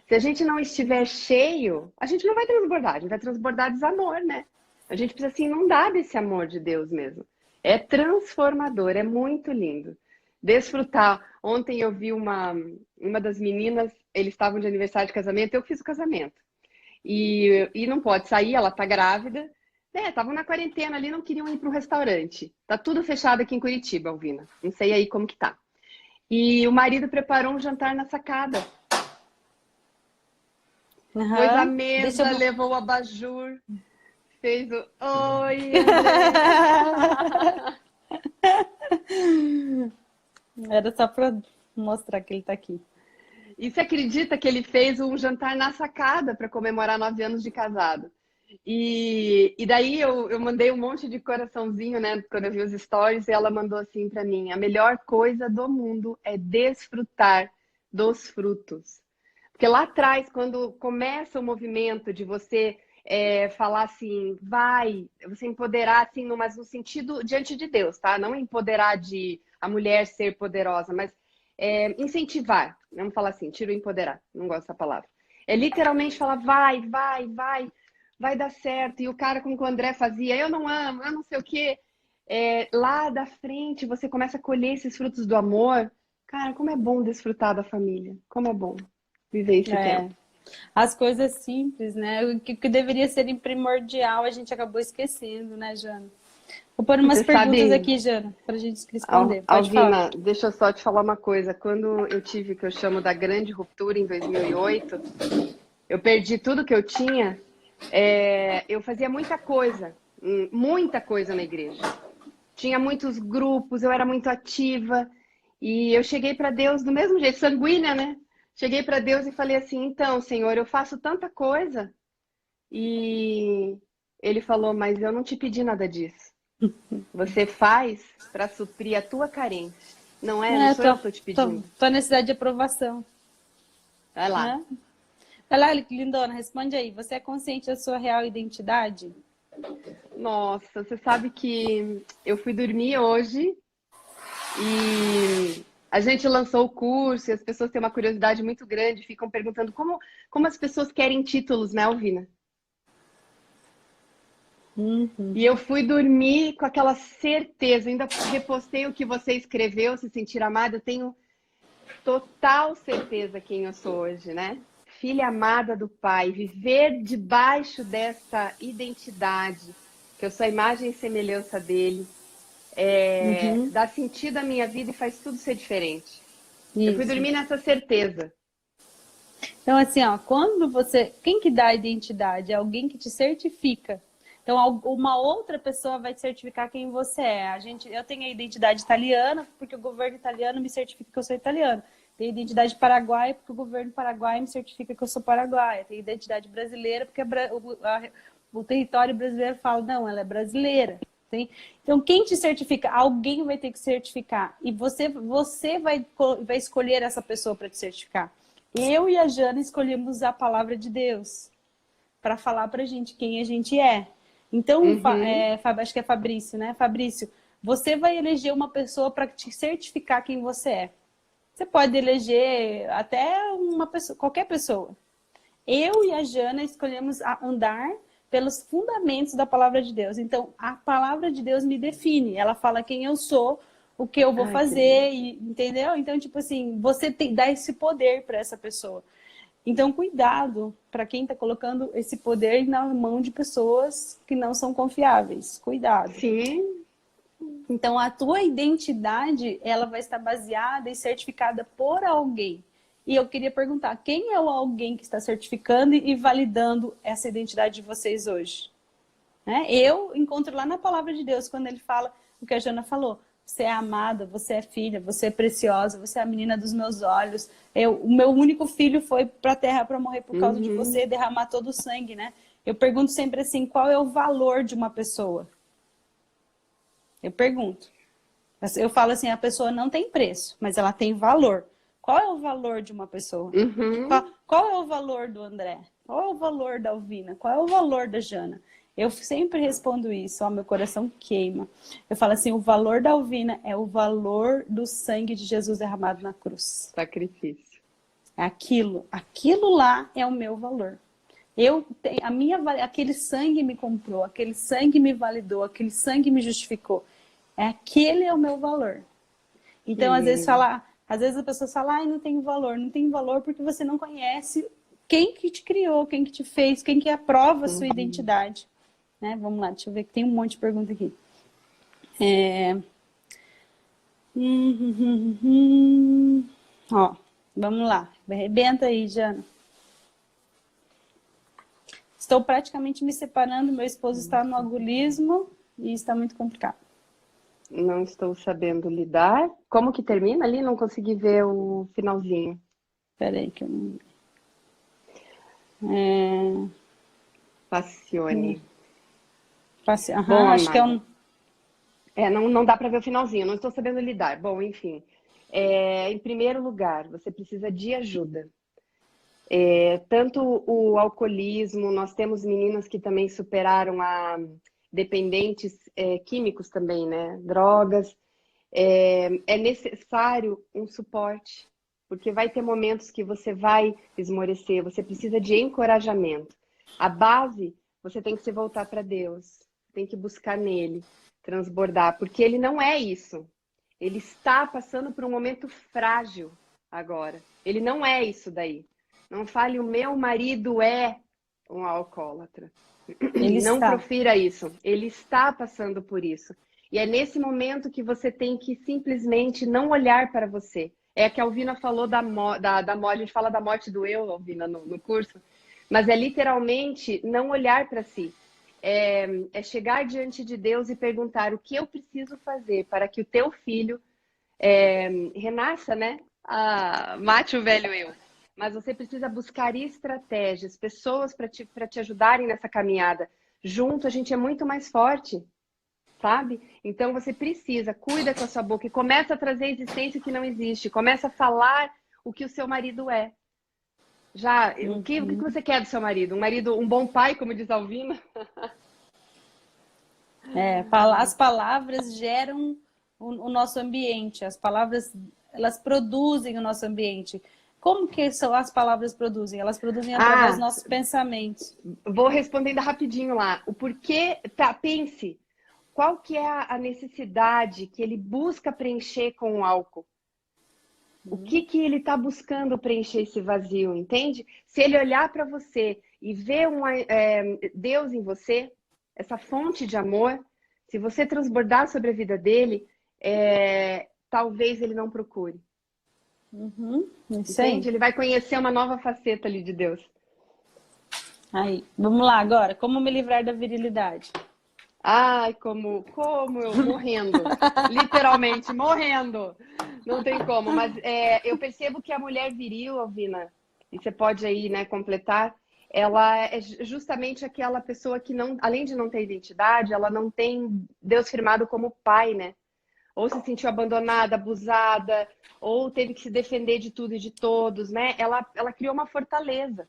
Se a gente não estiver cheio, a gente não vai transbordar, a gente vai transbordar desamor, né? A gente precisa se inundar desse amor de Deus mesmo. É transformador, é muito lindo. Desfrutar. Ontem eu vi uma das meninas, eles estavam de aniversário de casamento, eu fiz o casamento. e não pode sair, ela tá grávida. Estavam na quarentena ali, não queriam ir para o restaurante. Tá tudo fechado aqui em Curitiba, Alvina. Não sei aí como que tá. E o marido preparou um jantar na sacada. Pôs a Aham. Deixa mesa, eu... levou o abajur, fez o... Oi, André! Era só pra mostrar que ele tá aqui. E você acredita que ele fez um jantar na sacada para comemorar 9 anos de casado? E daí eu mandei um monte de coraçãozinho, né? Quando eu vi os stories, e ela mandou assim para mim: a melhor coisa do mundo é desfrutar dos frutos. Porque lá atrás, quando começa o movimento de você falar assim, você empoderar assim, mas no sentido diante de Deus, tá? Não empoderar de a mulher ser poderosa, mas incentivar. Vamos falar assim, tira o empoderar, não gosto dessa palavra. É literalmente falar, vai dar certo. E o cara, como que o André fazia, eu não amo, eu não sei o quê. Lá da frente, você começa a colher esses frutos do amor. Cara, como é bom desfrutar da família. Como é bom viver esse É. tempo. As coisas simples, né? O que deveria ser primordial, a gente acabou esquecendo, né, Jana? Vou pôr umas Você perguntas sabe, aqui, Jana, pra gente responder. Pode falar. Alvina, deixa eu só te falar uma coisa. Quando eu tive o que eu chamo da grande ruptura em 2008, eu perdi tudo que eu tinha. Eu fazia muita coisa na igreja. Tinha muitos grupos, eu era muito ativa. E eu cheguei para Deus do mesmo jeito, sanguínea, né? Cheguei para Deus e falei assim: então, Senhor, eu faço tanta coisa. E ele falou: mas eu não te pedi nada disso. Você faz para suprir a tua carência. Não é? Não É, sou eu que estou te pedindo. tô necessidade de aprovação, Vai lá. né? Vai lá, lindona, responde aí. Você é consciente da sua real identidade? Nossa, você sabe que eu fui dormir hoje e a gente lançou o curso e as pessoas têm uma curiosidade muito grande, ficam perguntando como as pessoas querem títulos, né, Alvina? Uhum. E eu fui dormir com aquela certeza, ainda repostei o que você escreveu, se sentir amada, eu tenho total certeza quem eu sou hoje, né? Filha amada do Pai, viver debaixo dessa identidade, que eu sou a imagem e semelhança dele, Uhum. dá sentido à minha vida e faz tudo ser diferente. Eu fui Isso. dormir nessa certeza. Então, assim, ó, quando você. Quem que dá a identidade? É alguém que te certifica. Então, uma outra pessoa vai te certificar quem você é. Eu tenho a identidade italiana, porque o governo italiano me certifica que eu sou italiana. Tenho a identidade paraguaia, porque o governo paraguaio me certifica que eu sou paraguaia. Tenho a identidade brasileira, porque o território brasileiro fala, não, ela é brasileira. Tem? Então, quem te certifica? Alguém vai ter que certificar. E você vai escolher essa pessoa para te certificar. Eu e a Jana escolhemos a palavra de Deus para falar pra gente quem a gente é. Então, Uhum. Acho que é Fabrício, né? Fabrício, você vai eleger uma pessoa para te certificar quem você é. Você pode eleger até uma pessoa, qualquer pessoa. Eu e a Jana escolhemos andar pelos fundamentos da palavra de Deus. Então, a palavra de Deus me define. Ela fala quem eu sou, o que eu vou Ai, que lindo. fazer, entendeu? Então, tipo assim, você dá esse poder para essa pessoa. Então, cuidado para quem está colocando esse poder na mão de pessoas que não são confiáveis. Cuidado. Sim. Então, a tua identidade, ela vai estar baseada e certificada por alguém. E eu queria perguntar, quem é o alguém que está certificando e validando essa identidade de vocês hoje? Né? Eu encontro lá na palavra de Deus, quando ele fala o que a Jana falou. Você é amada, você é filha, você é preciosa, você é a menina dos meus olhos. O meu único filho foi para a terra para morrer por causa de Uhum. você, derramar todo o sangue, né? Eu pergunto sempre assim, qual é o valor de uma pessoa? Eu pergunto. Eu falo assim, a pessoa não tem preço, mas ela tem valor. Qual é o valor de uma pessoa? Qual, Uhum. qual é o valor do André? Qual é o valor da Alvina? Qual é o valor da Jana? Eu sempre respondo isso, ó, meu coração queima. Eu falo assim, o valor da Alvina é o valor do sangue de Jesus derramado na cruz. Sacrifício. É aquilo lá é o meu valor. Aquele sangue me comprou, aquele sangue me validou, aquele sangue me justificou. Aquele é o meu valor. Que Então, lindo. às vezes a pessoa fala, ai, não tem valor. Não tem valor porque você não conhece quem que te criou, quem que te fez, quem que aprova a sua Uhum. identidade. Né? Vamos lá, deixa eu ver que tem um monte de pergunta aqui. Ó, vamos lá. Arrebenta aí, Jana. Estou praticamente me separando, meu esposo está no alcoolismo e está muito complicado. Não estou sabendo lidar. Como que termina ali? Não consegui ver o finalzinho. Peraí que eu não... Passione. Bom, Aham, acho que é amada. um... Não dá para ver o finalzinho. Não estou sabendo lidar. Bom, enfim. Em primeiro lugar, você precisa de ajuda. Tanto o alcoolismo, nós temos meninas que também superaram a dependentes químicos também, né? Drogas. É necessário um suporte, porque vai ter momentos que você vai esmorecer, você precisa de encorajamento. A base, você tem que se voltar para Deus, tem que buscar nele, transbordar, porque ele não é isso. Ele está passando por um momento frágil agora. Ele não é isso daí. Não fale, o meu marido é um alcoólatra. Ele Não está. profira isso. Ele está passando por isso. E é nesse momento que você tem que simplesmente não olhar para você. É que a Alvina falou da morte, a gente fala da morte do eu, Alvina, no curso, mas é literalmente não olhar para si. É chegar diante de Deus e perguntar o que eu preciso fazer para que o teu filho renasça, né? Mate o velho eu. Mas você precisa buscar estratégias, pessoas para te ajudarem nessa caminhada. Junto a gente é muito mais forte, sabe? Então você precisa, cuida com a sua boca e começa a trazer a existência que não existe. Começa a falar o que o seu marido é. Já, o que você quer do seu marido? Um marido, um bom pai, como diz a Alvina? As palavras geram o nosso ambiente, as palavras, elas produzem o nosso ambiente. Como que são as palavras produzem? Elas produzem através dos nossos pensamentos. Vou respondendo rapidinho lá. O porquê, pense, qual que é a necessidade que ele busca preencher com o álcool? O que que ele está buscando preencher esse vazio, entende? Se ele olhar para você e ver Deus em você, essa fonte de amor, se você transbordar sobre a vida dele, talvez ele não procure. Isso aí. Entende? Ele vai conhecer uma nova faceta ali de Deus. Aí, vamos lá agora. Como me livrar da virilidade? Ai, como eu morrendo, literalmente morrendo. Não tem como, mas eu percebo que a mulher viril, Alvina, e você pode aí, né, completar, ela é justamente aquela pessoa que não, além de não ter identidade, ela não tem Deus firmado como pai, né? Ou se sentiu abandonada, abusada, ou teve que se defender de tudo e de todos, né? Ela criou uma fortaleza.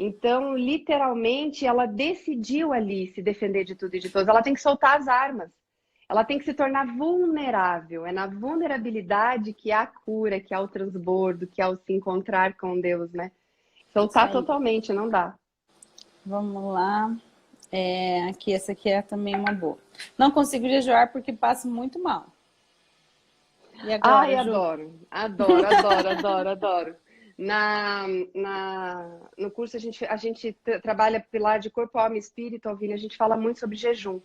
Então, literalmente, ela decidiu ali se defender de tudo e de todos. Ela tem que soltar as armas. Ela tem que se tornar vulnerável. É na vulnerabilidade que há a cura, que há o transbordo, que há o se encontrar com Deus, né? Isso Soltar aí. totalmente, não dá. Vamos lá. Aqui, essa aqui é também uma boa. Não consigo jejuar porque passo muito mal. E Ai, agora, Ju? adoro, adoro, adoro, adoro, adoro. No curso a gente trabalha pilar de corpo, alma e espírito, Alvina, a gente fala muito sobre jejum.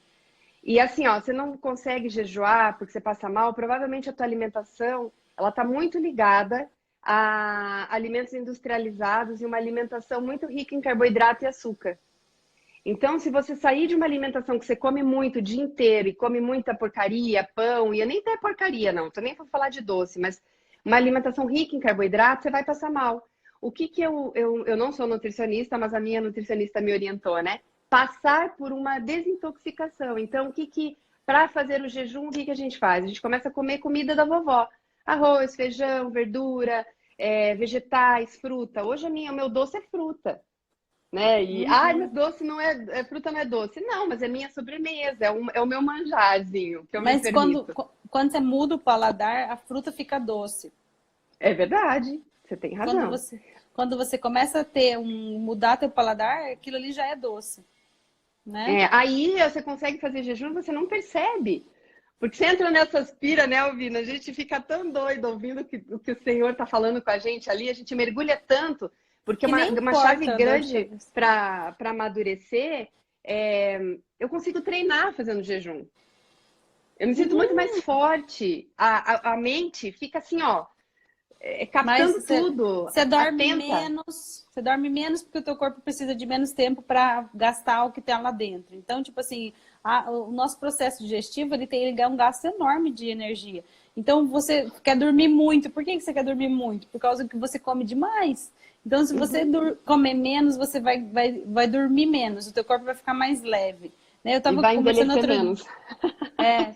E assim, ó, você não consegue jejuar porque você passa mal, provavelmente a tua alimentação, ela está muito ligada a alimentos industrializados e uma alimentação muito rica em carboidrato e açúcar. Então, se você sair de uma alimentação que você come muito o dia inteiro e come muita porcaria, pão, e eu nem até porcaria, não, tô nem para falar de doce, mas uma alimentação rica em carboidrato, você vai passar mal. O que que eu não sou nutricionista, mas a minha nutricionista me orientou, né? Passar por uma desintoxicação. Então, para fazer o jejum, o que a gente faz? A gente começa a comer comida da vovó. Arroz, feijão, verdura, vegetais, fruta. Hoje o meu doce é fruta. Né? Mas doce não fruta não é doce. Não, mas é minha sobremesa, é o meu manjarzinho que eu me Mas quando, permito. quando você muda o paladar, a fruta fica doce. É verdade, você tem Quando razão. você, quando você começa a mudar teu paladar, aquilo ali já é doce, né? Aí você consegue fazer jejum e você não percebe. Porque você entra nessas piras, né, Alvina? A gente fica tão doido ouvindo o que o Senhor está falando com a gente ali, a gente mergulha tanto, Porque Que nem uma chave importa a dor de grande cabeça. para amadurecer eu consigo treinar fazendo jejum. Eu me sinto muito mais forte. A mente fica assim, ó, Mas captando tudo, atenta. você dorme menos porque o teu corpo precisa de menos tempo para gastar o que tem lá dentro. Então, tipo assim, o nosso processo digestivo, ele é um gasto enorme de energia. Então, você quer dormir muito. Por que você quer dormir muito? Por causa que você come demais. Então, se você Uhum. comer menos, você vai dormir menos. O teu corpo vai ficar mais leve. Né? Eu E estava vai conversando envelhecer menos.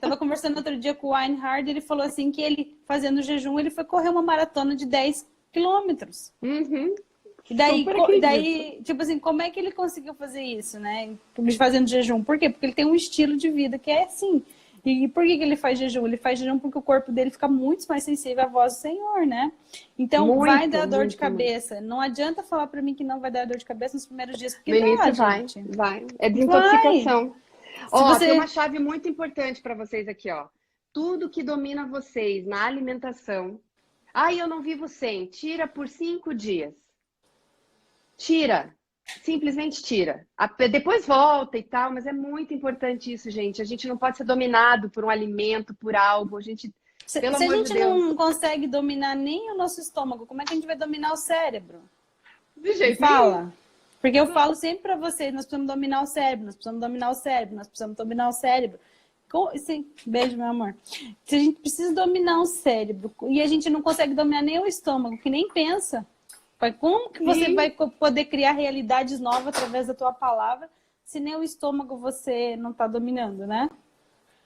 Tava conversando outro dia com o Einhard, ele falou assim que ele, fazendo jejum, ele foi correr uma maratona de 10 quilômetros. Uhum. E daí, Super acredito. tipo assim, como é que ele conseguiu fazer isso, né? Fazendo jejum. Por quê? Porque ele tem um estilo de vida que é assim. E por que ele faz jejum? Ele faz jejum porque o corpo dele fica muito mais sensível à voz do Senhor, né? Então, vai Muito, dar dor de muito, muito. cabeça. Não adianta falar pra mim que não vai dar dor de cabeça nos primeiros dias, porque No dá, início vai, gente. vai. É Vai. desintoxicação. Se Ó, tem uma você chave muito importante para vocês aqui, ó. Tudo que domina vocês na alimentação. Ai, eu não vivo sem. Tira por 5 dias. Tira. Simplesmente tira. Depois volta e tal, mas é muito importante isso, gente. A gente não pode ser dominado por um alimento, por algo. A gente, pelo Se a amor de gente Deus, não consegue dominar nem o nosso estômago, como é que a gente vai dominar o cérebro? de Me jeito nenhum. fala. Porque eu Não. falo sempre para vocês, nós precisamos dominar o cérebro, nós precisamos dominar o cérebro, nós precisamos dominar o cérebro. Sim, beijo, meu amor. Se a gente precisa dominar o cérebro e a gente não consegue dominar nem o estômago, que nem pensa, como que você vai Sim. poder criar realidades novas através da tua palavra se nem o estômago você não está dominando, né?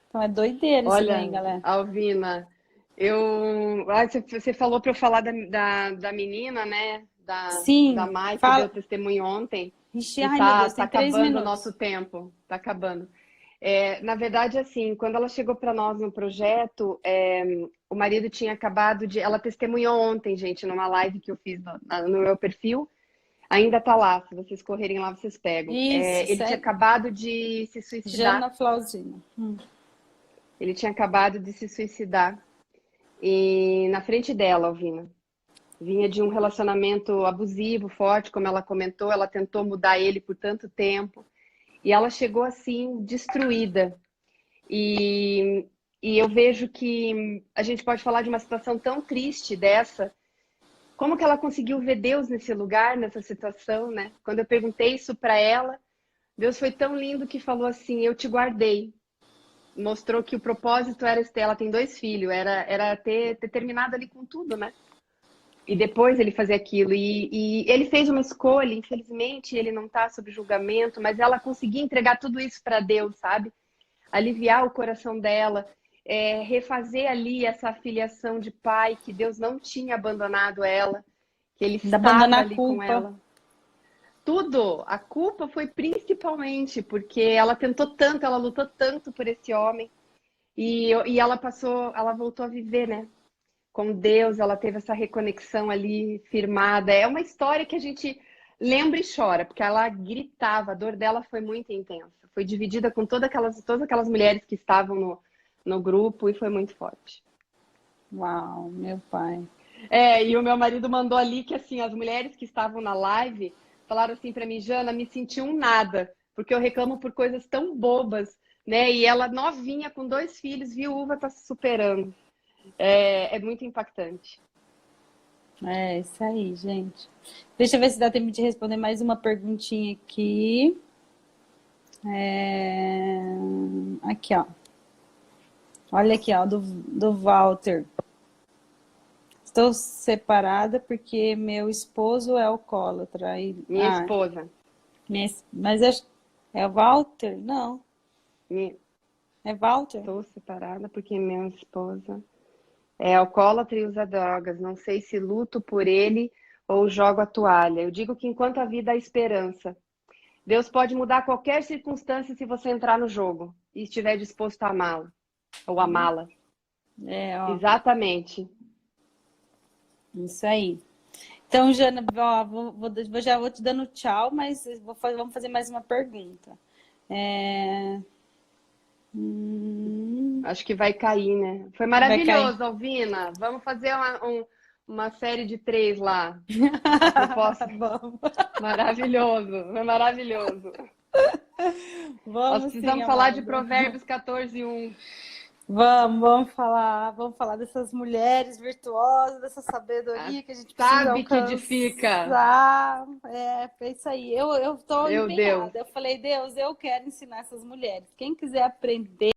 Então é doideira isso daí, Olha, galera. Alvina, você falou para eu falar da menina, né? Da Sim, Mai, que deu fala. testemunho ontem. Ixi, E ai meu Deus, tá tem três acabando o nosso minutos. tempo. Tá acabando. Na verdade, assim, quando ela chegou para nós no projeto, o marido tinha acabado de. Ela testemunhou ontem, gente, numa live que eu fiz no meu perfil. Ainda tá lá. Se vocês correrem lá, vocês pegam. Isso, Ele tinha sério. acabado de se suicidar. Jana Flauzina. Ele tinha acabado de se suicidar. E na frente dela, Alvina. Vinha de um relacionamento abusivo, forte, como ela comentou. Ela tentou mudar ele por tanto tempo. E ela chegou assim, destruída. E, e eu vejo que a gente pode falar de uma situação tão triste dessa. Como que ela conseguiu ver Deus nesse lugar, nessa situação, né? Quando eu perguntei isso para ela, Deus foi tão lindo que falou assim: Eu te guardei. Mostrou que o propósito era esse. Ela tem 2 filhos, era ter terminado ali com tudo, né? E depois ele fazer aquilo. E ele fez uma escolha, infelizmente ele não está sob julgamento, mas ela conseguia entregar tudo isso para Deus, sabe? Aliviar o coração dela, refazer ali essa filiação de pai, que Deus não tinha abandonado ela, que ele De estava abandonar a ali com culpa. ela. Tudo, a culpa foi principalmente porque ela tentou tanto, ela lutou tanto por esse homem e ela voltou a viver, né? Com Deus, ela teve essa reconexão ali firmada. É uma história que a gente lembra e chora, porque ela gritava, a dor dela foi muito intensa. Foi dividida com todas aquelas mulheres que estavam no grupo e foi muito forte. Uau, meu pai. E o meu marido mandou ali que assim, as mulheres que estavam na live falaram assim para mim, Jana, me senti um nada, porque eu reclamo por coisas tão bobas, né? E ela novinha com 2 filhos, viúva, tá se superando. É muito impactante. É isso aí, gente. Deixa eu ver se dá tempo de responder mais uma perguntinha aqui. É, aqui, ó. Olha aqui, ó, do Walter. Estou separada porque meu esposo é alcoólatra. Minha esposa, Mas é o Walter? Não, minha, é Walter. estou separada porque minha esposa é alcoólatra e usa drogas. Não sei se luto por ele ou jogo a toalha. Eu digo que enquanto a vida há esperança. Deus pode mudar qualquer circunstância se você entrar no jogo e estiver disposto a amá-lo ou amá-la. É, ó, Exatamente. isso aí. Então, Jana, ó, já vou te dando tchau, mas vamos fazer mais uma pergunta. É, Acho que vai cair, né? Foi vai cair. maravilhoso, Alvina. Vamos fazer uma série de 3 lá. A proposta, Vamos, maravilhoso, é maravilhoso. Nós vamos sim, precisamos falar de amada. Provérbios 14:1. Vamos falar dessas mulheres virtuosas, dessa A sabedoria que a gente precisa sabe que edifica. alcançar. É isso aí. Eu tô Meu Deus. empenhada. Eu falei, Deus, eu quero ensinar essas mulheres. Quem quiser aprender,